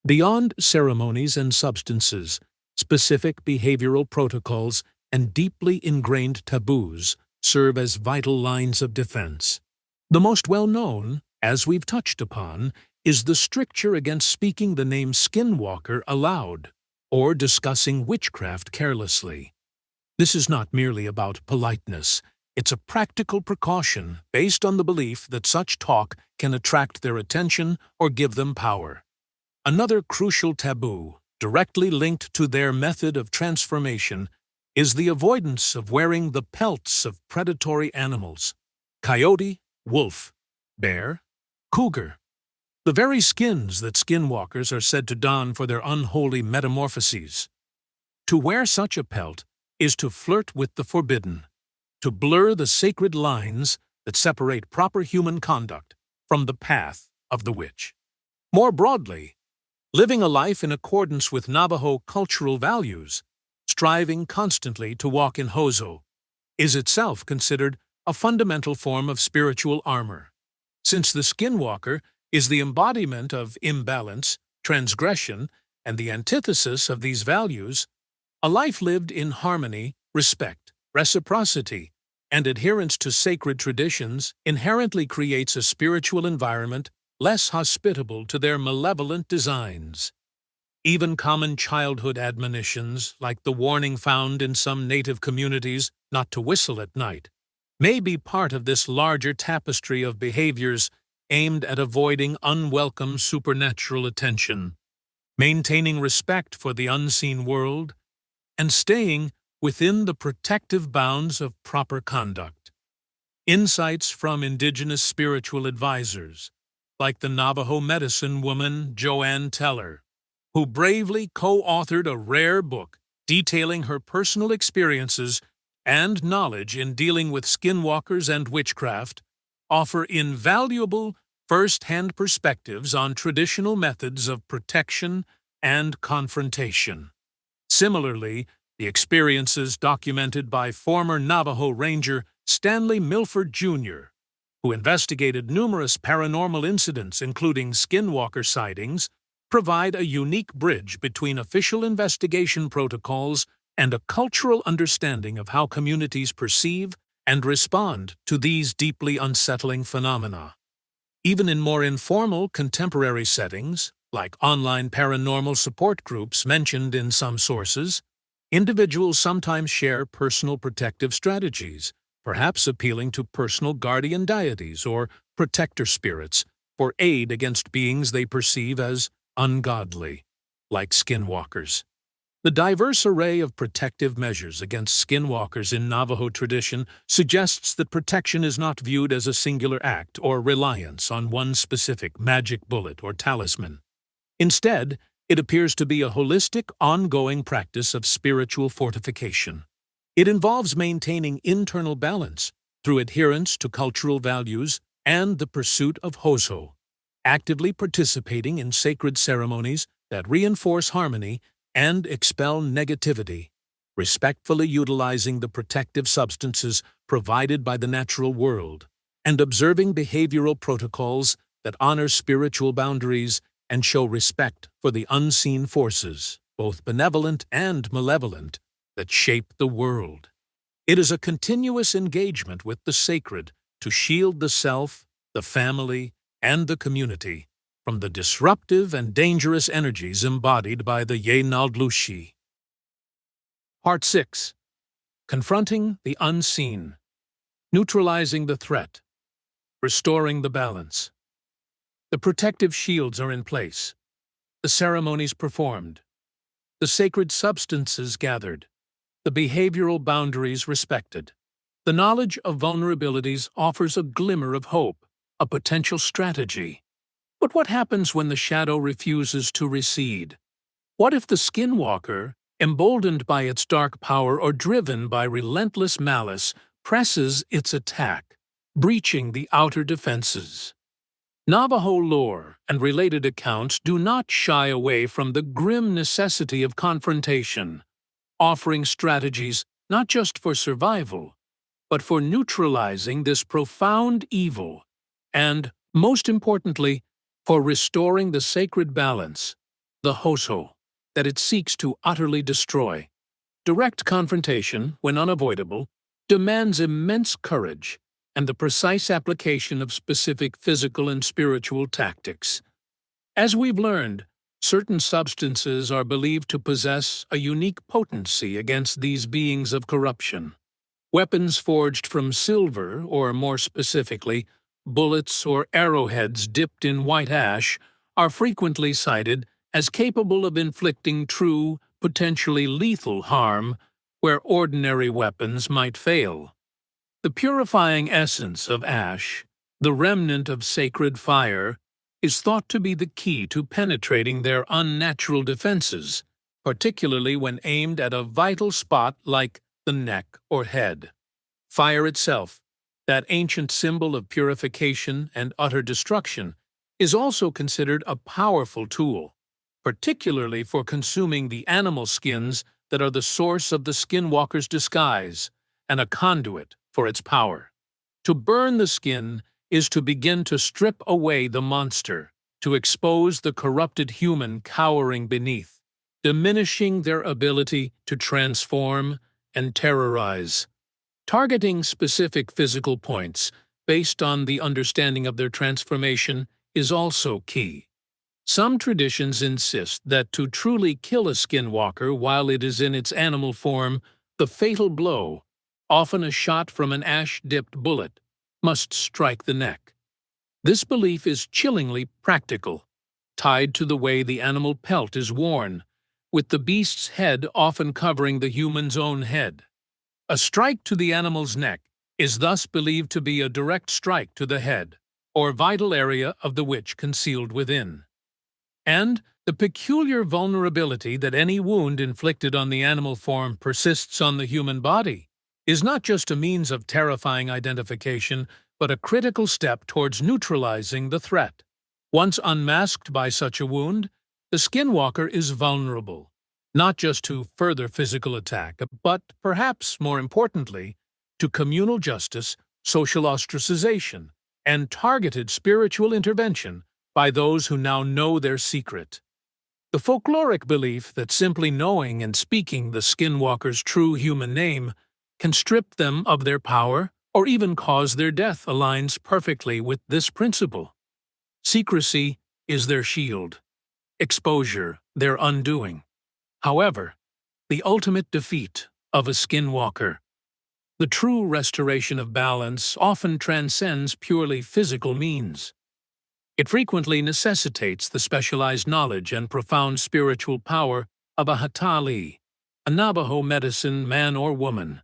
Beyond ceremonies and substances, specific behavioral protocols and deeply ingrained taboos serve as vital lines of defense. The most well-known, as we've touched upon, is the stricture against speaking the name Skinwalker aloud or discussing witchcraft carelessly. This is not merely about politeness. It's a practical precaution based on the belief that such talk can attract their attention or give them power. Another crucial taboo, directly linked to their method of transformation, is the avoidance of wearing the pelts of predatory animals: coyote, wolf, bear, cougar. The very skins that skinwalkers are said to don for their unholy metamorphoses. To wear such a pelt is to flirt with the forbidden, to blur the sacred lines that separate proper human conduct from the path of the witch. More broadly, living a life in accordance with Navajo cultural values, striving constantly to walk in Hózhó, is itself considered a fundamental form of spiritual armor. Since the Skinwalker is the embodiment of imbalance, transgression, and the antithesis of these values, a life lived in harmony, respect, reciprocity, and adherence to sacred traditions inherently creates a spiritual environment less hospitable to their malevolent designs. Even common childhood admonitions, like the warning found in some native communities not to whistle at night, may be part of this larger tapestry of behaviors aimed at avoiding unwelcome supernatural attention, maintaining respect for the unseen world, and staying within the protective bounds of proper conduct. Insights from indigenous spiritual advisors, like the Navajo medicine woman Joanne Teller, who bravely co-authored a rare book detailing her personal experiences and knowledge in dealing with skinwalkers and witchcraft, offer invaluable first-hand perspectives on traditional methods of protection and confrontation. Similarly, the experiences documented by former Navajo Ranger Stanley Milford Jr., who investigated numerous paranormal incidents including skinwalker sightings, provide a unique bridge between official investigation protocols and a cultural understanding of how communities perceive and respond to these deeply unsettling phenomena. Even in more informal contemporary settings, like online paranormal support groups mentioned in some sources, individuals sometimes share personal protective strategies, perhaps appealing to personal guardian deities or protector spirits for aid against beings they perceive as ungodly, like skinwalkers. The diverse array of protective measures against skinwalkers in Navajo tradition suggests that protection is not viewed as a singular act or reliance on one specific magic bullet or talisman. Instead, it appears to be a holistic, ongoing practice of spiritual fortification. It involves maintaining internal balance through adherence to cultural values and the pursuit of Hózhó, actively participating in sacred ceremonies that reinforce harmony and expel negativity. respectfully utilizing the protective substances provided by the natural world, and observing behavioral protocols that honor spiritual boundaries and show respect for the unseen forces, both benevolent and malevolent, that shape the world. It is a continuous engagement with the sacred to shield the self, the family, and the community from the disruptive and dangerous energies embodied by the Yenaldlushi. Part 6. Confronting the Unseen. Neutralizing the threat. Restoring the balance. The protective shields are in place. The ceremonies performed. The sacred substances gathered. The behavioral boundaries respected. The knowledge of vulnerabilities offers a glimmer of hope, a potential strategy. But what happens when the shadow refuses to recede? What if the Skinwalker, emboldened by its dark power or driven by relentless malice, presses its attack, breaching the outer defenses? Navajo lore and related accounts do not shy away from the grim necessity of confrontation, offering strategies not just for survival, but for neutralizing this profound evil and, most importantly, for restoring the sacred balance, the Hózhó, that it seeks to utterly destroy. Direct confrontation, when unavoidable, demands immense courage and the precise application of specific physical and spiritual tactics. As we've learned, certain substances are believed to possess a unique potency against these beings of corruption. Weapons forged from silver, or more specifically, bullets or arrowheads dipped in white ash, are frequently cited as capable of inflicting true, potentially lethal harm where ordinary weapons might fail. The purifying essence of ash, the remnant of sacred fire, is thought to be the key to penetrating their unnatural defenses, particularly when aimed at a vital spot like the neck or head. Fire itself, that ancient symbol of purification and utter destruction, is also considered a powerful tool, particularly for consuming the animal skins that are the source of the Skinwalker's disguise and a conduit for its power. To burn the skin is to begin to strip away the monster, to expose the corrupted human cowering beneath, diminishing their ability to transform and terrorize. Targeting specific physical points based on the understanding of their transformation is also key. Some traditions insist that to truly kill a Skinwalker while it is in its animal form, the fatal blow, often a shot from an ash-dipped bullet, must strike the neck. This belief is chillingly practical, tied to the way the animal pelt is worn, with the beast's head often covering the human's own head. A strike to the animal's neck is thus believed to be a direct strike to the head, or vital area of the witch concealed within. And the peculiar vulnerability that any wound inflicted on the animal form persists on the human body is not just a means of terrifying identification, but a critical step towards neutralizing the threat. Once unmasked by such a wound, the Skinwalker is vulnerable, not just to further physical attack, but, perhaps more importantly, to communal justice, social ostracization, and targeted spiritual intervention by those who now know their secret. The folkloric belief that simply knowing and speaking the Skinwalker's true human name can strip them of their power or even cause their death aligns perfectly with this principle. Secrecy is their shield, exposure their undoing. However, the ultimate defeat of a Skinwalker, the true restoration of balance, often transcends purely physical means. It frequently necessitates the specialized knowledge and profound spiritual power of a Hatali, a Navajo medicine man or woman.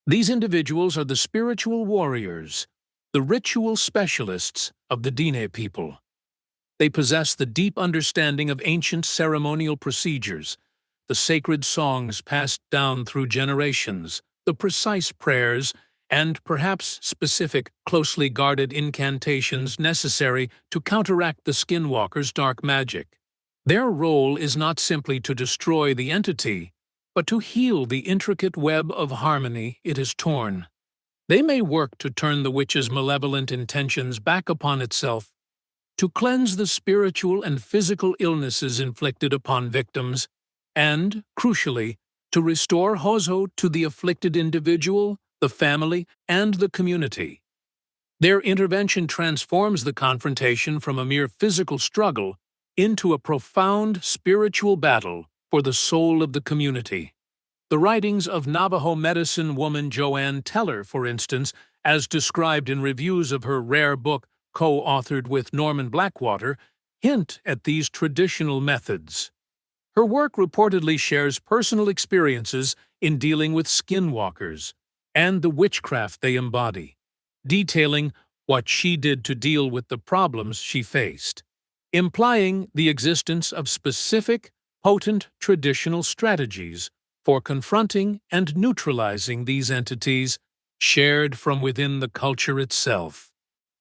These individuals are the spiritual warriors, the ritual specialists of the Dine people. They possess the deep understanding of ancient ceremonial procedures, the sacred songs passed down through generations, the precise prayers, and perhaps specific, closely guarded incantations necessary to counteract the Skinwalker's dark magic. Their role is not simply to destroy the entity, but to heal the intricate web of harmony it has torn. They may work to turn the witch's malevolent intentions back upon itself, to cleanse the spiritual and physical illnesses inflicted upon victims, and, crucially, to restore Hózhó to the afflicted individual, the family, and the community. Their intervention transforms the confrontation from a mere physical struggle into a profound spiritual battle for the soul of the community. The writings of Navajo medicine woman Joanne Teller, for instance, as described in reviews of her rare book co-authored with Norman Blackwater, hint at these traditional methods. Her work reportedly shares personal experiences in dealing with skinwalkers and the witchcraft they embody, detailing what she did to deal with the problems she faced, implying the existence of specific, potent traditional strategies for confronting and neutralizing these entities shared from within the culture itself.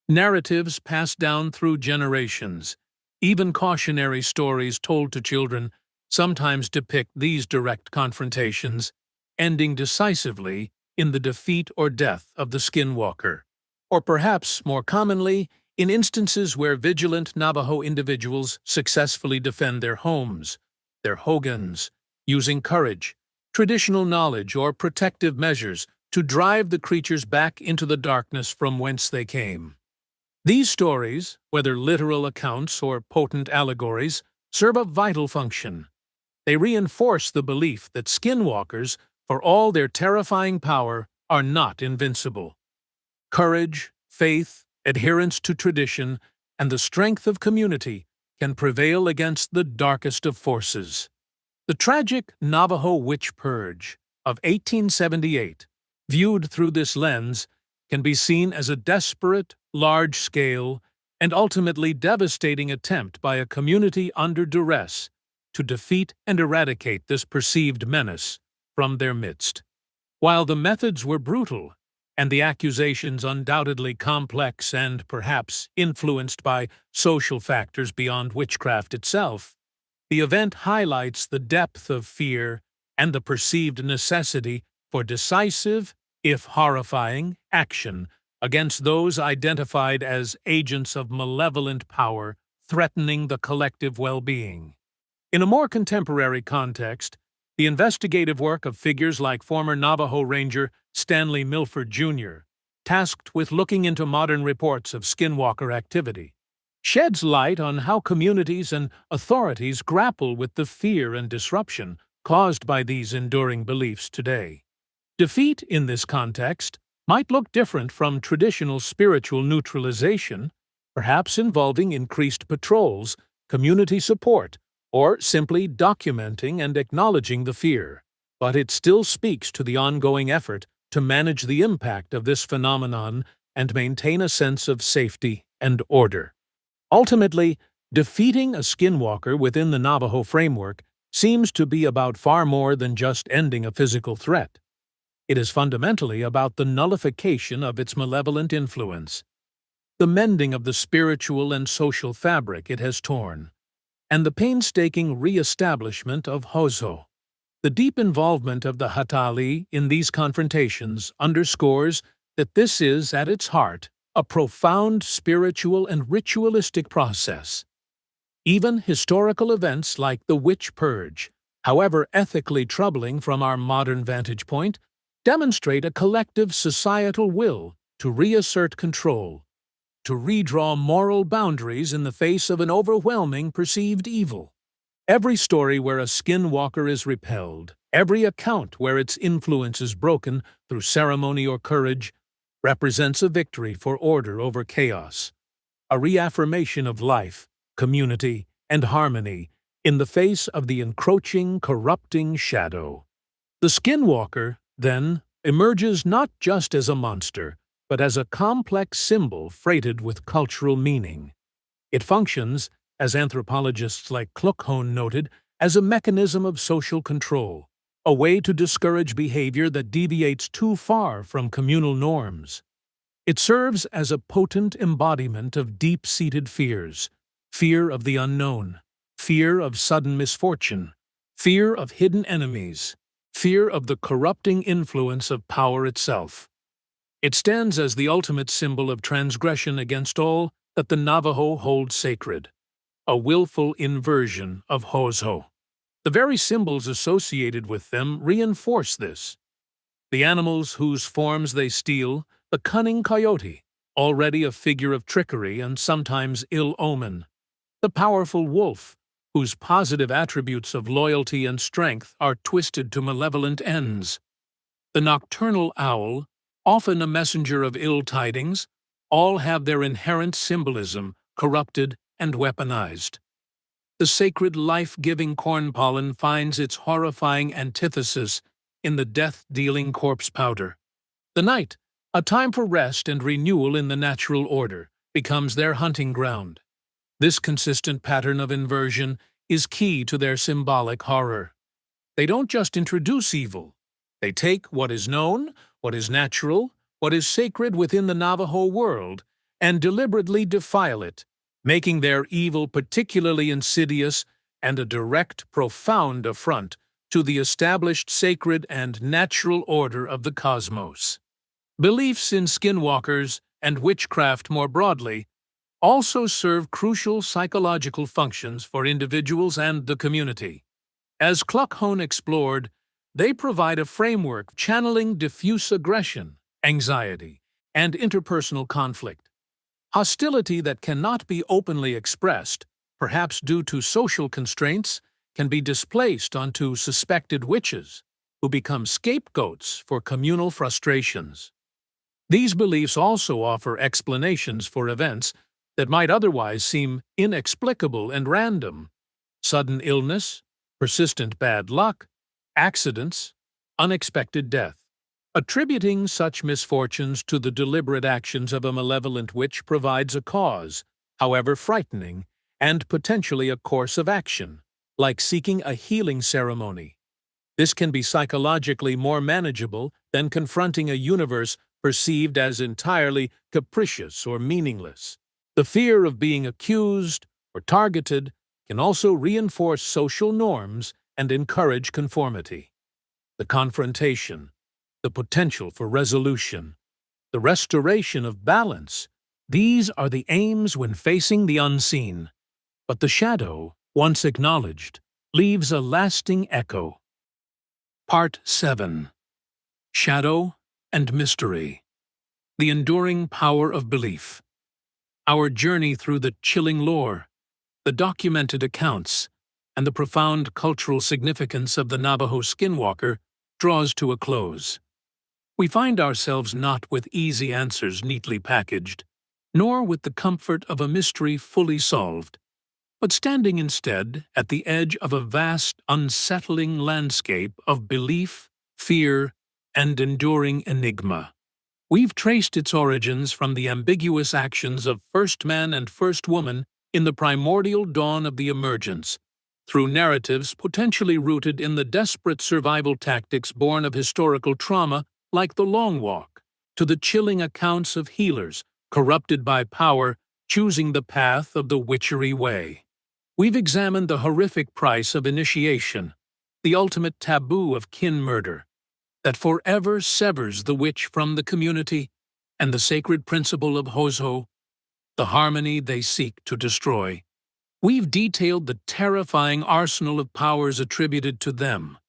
Narratives passed down through generations, even cautionary stories told to children, sometimes depict these direct confrontations, ending decisively in the defeat or death of the skinwalker, or perhaps more commonly, in instances where vigilant Navajo individuals successfully defend their homes, their hogans, using courage, traditional knowledge, or protective measures to drive the creatures back into the darkness from whence they came. These stories, whether literal accounts or potent allegories, serve a vital function. They reinforce the belief that skinwalkers, for all their terrifying power, are not invincible. Courage, faith, adherence to tradition, and the strength of community can prevail against the darkest of forces. The tragic Navajo witch purge of 1878, viewed through this lens, can be seen as a desperate, large-scale, and ultimately devastating attempt by a community under duress to defeat and eradicate this perceived menace from their midst. While the methods were brutal, and the accusations undoubtedly complex and perhaps influenced by social factors beyond witchcraft itself, the event highlights the depth of fear and the perceived necessity for decisive, if horrifying, action against those identified as agents of malevolent power threatening the collective well-being. In a more contemporary context, the investigative work of figures like former Navajo Ranger Stanley Milford Jr., tasked with looking into modern reports of skinwalker activity, sheds light on how communities and authorities grapple with the fear and disruption caused by these enduring beliefs today. Defeat in this context might look different from traditional spiritual neutralization, perhaps involving increased patrols, community support, or simply documenting and acknowledging the fear. But it still speaks to the ongoing effort to manage the impact of this phenomenon and maintain a sense of safety and order. Ultimately, defeating a skinwalker within the Navajo framework seems to be about far more than just ending a physical threat. It is fundamentally about the nullification of its malevolent influence, the mending of the spiritual and social fabric it has torn, and the painstaking re-establishment of Hózhó. The deep involvement of the Hatali in these confrontations underscores that this is, at its heart, a profound spiritual and ritualistic process. Even historical events like the witch purge, however ethically troubling from our modern vantage point, demonstrate a collective societal will to reassert control, to redraw moral boundaries in the face of an overwhelming perceived evil. Every story where a skinwalker is repelled, every account where its influence is broken through ceremony or courage, represents a victory for order over chaos, a reaffirmation of life, community, and harmony in the face of the encroaching, corrupting shadow. The skinwalker, then, emerges not just as a monster, but as a complex symbol freighted with cultural meaning. It functions, as anthropologists like Hózhó noted, as a mechanism of social control, a way to discourage behavior that deviates too far from communal norms. It serves as a potent embodiment of deep-seated fears, fear of the unknown, fear of sudden misfortune, fear of hidden enemies, fear of the corrupting influence of power itself. It stands as the ultimate symbol of transgression against all that the Navajo hold sacred, a willful inversion of Hózhó. The very symbols associated with them reinforce this. The animals whose forms they steal, the cunning coyote, already a figure of trickery and sometimes ill omen, the powerful wolf, whose positive attributes of loyalty and strength are twisted to malevolent ends, the nocturnal owl, often a messenger of ill tidings, all have their inherent symbolism corrupted and weaponized. The sacred life-giving corn pollen finds its horrifying antithesis in the death-dealing corpse powder. The night, a time for rest and renewal in the natural order, becomes their hunting ground. This consistent pattern of inversion is key to their symbolic horror. They don't just introduce evil. They take what is known, what is natural, what is sacred within the Navajo world, and deliberately defile it, making their evil particularly insidious and a direct, profound affront to the established sacred and natural order of the cosmos. Beliefs in skinwalkers and witchcraft more broadly also serve crucial psychological functions for individuals and the community. As Hózhó explored, they provide a framework channeling diffuse aggression, anxiety, and interpersonal conflict. Hostility that cannot be openly expressed, perhaps due to social constraints, can be displaced onto suspected witches, who become scapegoats for communal frustrations. These beliefs also offer explanations for events that might otherwise seem inexplicable and random: sudden illness, persistent bad luck, accidents, unexpected death. Attributing such misfortunes to the deliberate actions of a malevolent witch provides a cause, however frightening, and potentially a course of action, like seeking a healing ceremony. This can be psychologically more manageable than confronting a universe perceived as entirely capricious or meaningless. The fear of being accused or targeted can also reinforce social norms and encourage conformity. The confrontation, the potential for resolution, the restoration of balance, these are the aims when facing the unseen. But the shadow, once acknowledged, leaves a lasting echo. Part 7. Shadow and Mystery. The Enduring Power of Belief. Our journey through the chilling lore, the documented accounts, and the profound cultural significance of the Navajo Skinwalker draws to a close. We find ourselves not with easy answers neatly packaged, nor with the comfort of a mystery fully solved, but standing instead at the edge of a vast, unsettling landscape of belief, fear, and enduring enigma. We've traced its origins from the ambiguous actions of first man and first woman in the primordial dawn of the emergence, through narratives potentially rooted in the desperate survival tactics born of historical trauma like the Long Walk, to the chilling accounts of healers corrupted by power choosing the path of the witchery way. We've examined the horrific price of initiation, the ultimate taboo of kin murder, that forever severs the witch from the community, and the sacred principle of Hózhó, the harmony they seek to destroy. We've detailed the terrifying arsenal of powers attributed to them,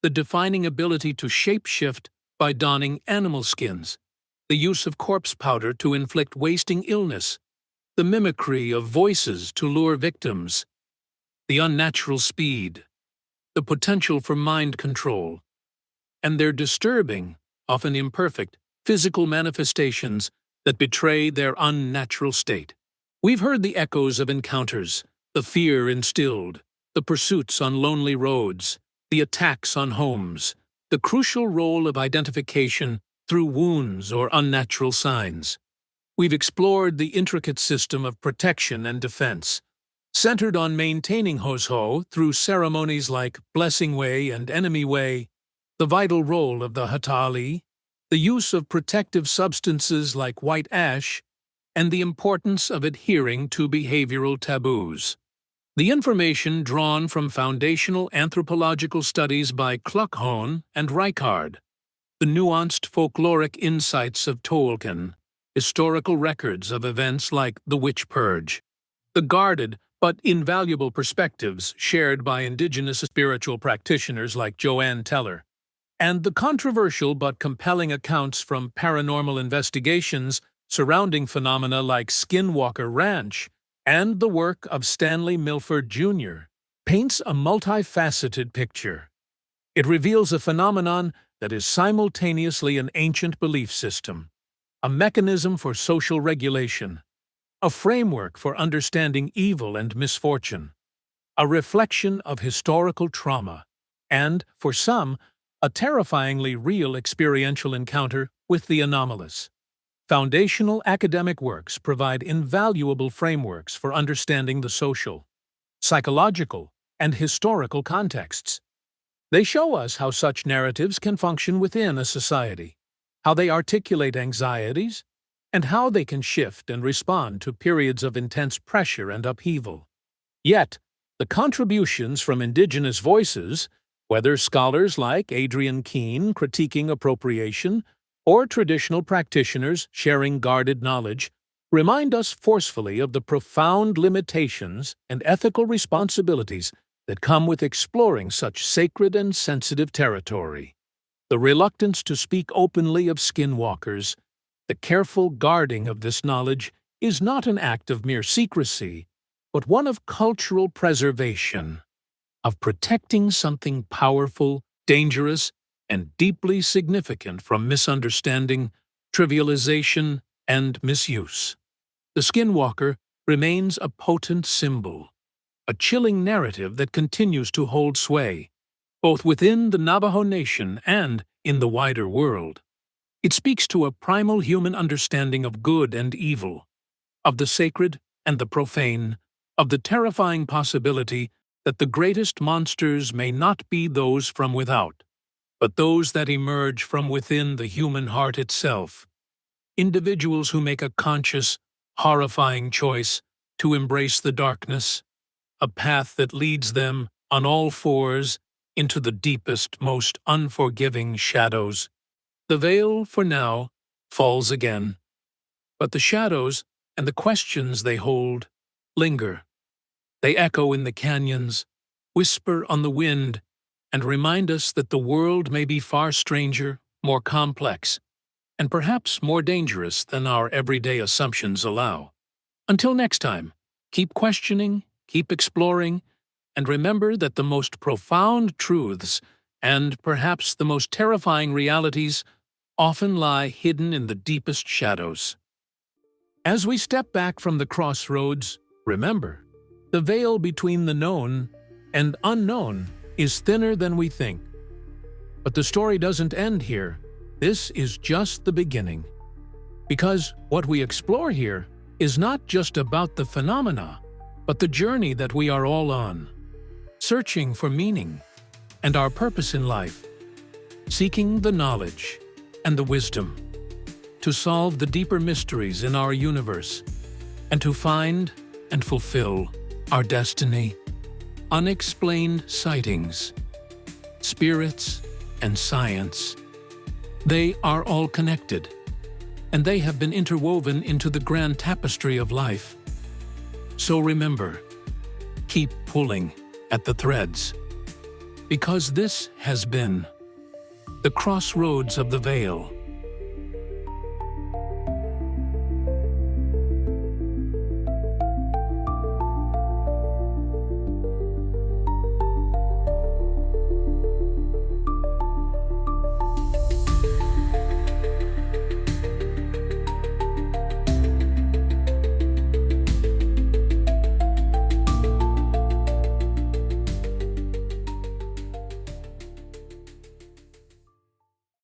the defining ability to shapeshift by donning animal skins, the use of corpse powder to inflict wasting illness, the mimicry of voices to lure victims, the unnatural speed, the potential for mind control, and their disturbing, often imperfect, physical manifestations that betray their unnatural state. We've heard the echoes of encounters, the fear instilled, the pursuits on lonely roads, the attacks on homes, the crucial role of identification through wounds or unnatural signs. We've explored the intricate system of protection and defense, centered on maintaining Hózhó through ceremonies like Blessing Way and Enemy Way, the vital role of the Hatali, the use of protective substances like white ash, and the importance of adhering to behavioral taboos. The information drawn from foundational anthropological studies by Hózhó and Rijkaard, the nuanced folkloric insights of Tolkien, historical records of events like the Witch Purge, the guarded but invaluable perspectives shared by indigenous spiritual practitioners like Joanne Teller, and the controversial but compelling accounts from paranormal investigations surrounding phenomena like Skinwalker Ranch and the work of Stanley Milford Jr., paints a multifaceted picture. It reveals a phenomenon that is simultaneously an ancient belief system, a mechanism for social regulation, a framework for understanding evil and misfortune, a reflection of historical trauma, and, for some, a terrifyingly real experiential encounter with the anomalous. Foundational academic works provide invaluable frameworks for understanding the social, psychological, and historical contexts. They show us how such narratives can function within a society, how they articulate anxieties, and how they can shift and respond to periods of intense pressure and upheaval. Yet, the contributions from indigenous voices, whether scholars like Adrian Keene critiquing appropriation or traditional practitioners sharing guarded knowledge, remind us forcefully of the profound limitations and ethical responsibilities that come with exploring such sacred and sensitive territory. The reluctance to speak openly of skinwalkers, the careful guarding of this knowledge, is not an act of mere secrecy, but one of cultural preservation, of protecting something powerful, dangerous, and deeply significant from misunderstanding, trivialization, and misuse. The skinwalker remains a potent symbol, a chilling narrative that continues to hold sway, both within the Navajo Nation and in the wider world. It speaks to a primal human understanding of good and evil, of the sacred and the profane, of the terrifying possibility that the greatest monsters may not be those from without, but those that emerge from within the human heart itself. Individuals who make a conscious, horrifying choice to embrace the darkness, a path that leads them, on all fours, into the deepest, most unforgiving shadows. The veil, for now, falls again, but the shadows and the questions they hold linger. They echo in the canyons, whisper on the wind, and remind us that the world may be far stranger, more complex, and perhaps more dangerous than our everyday assumptions allow. Until next time, keep questioning, keep exploring, and remember that the most profound truths and perhaps the most terrifying realities often lie hidden in the deepest shadows. As we step back from the crossroads, remember, the veil between the known and unknown is thinner than we think. But the story doesn't end here. This is just the beginning. Because what we explore here is not just about the phenomena, but the journey that we are all on, searching for meaning and our purpose in life, seeking the knowledge and the wisdom to solve the deeper mysteries in our universe and to find and fulfill our destiny. Unexplained sightings, spirits, and science. They are all connected, and they have been interwoven into the grand tapestry of life. So remember, keep pulling at the threads, because this has been the Crossroads of the Veil.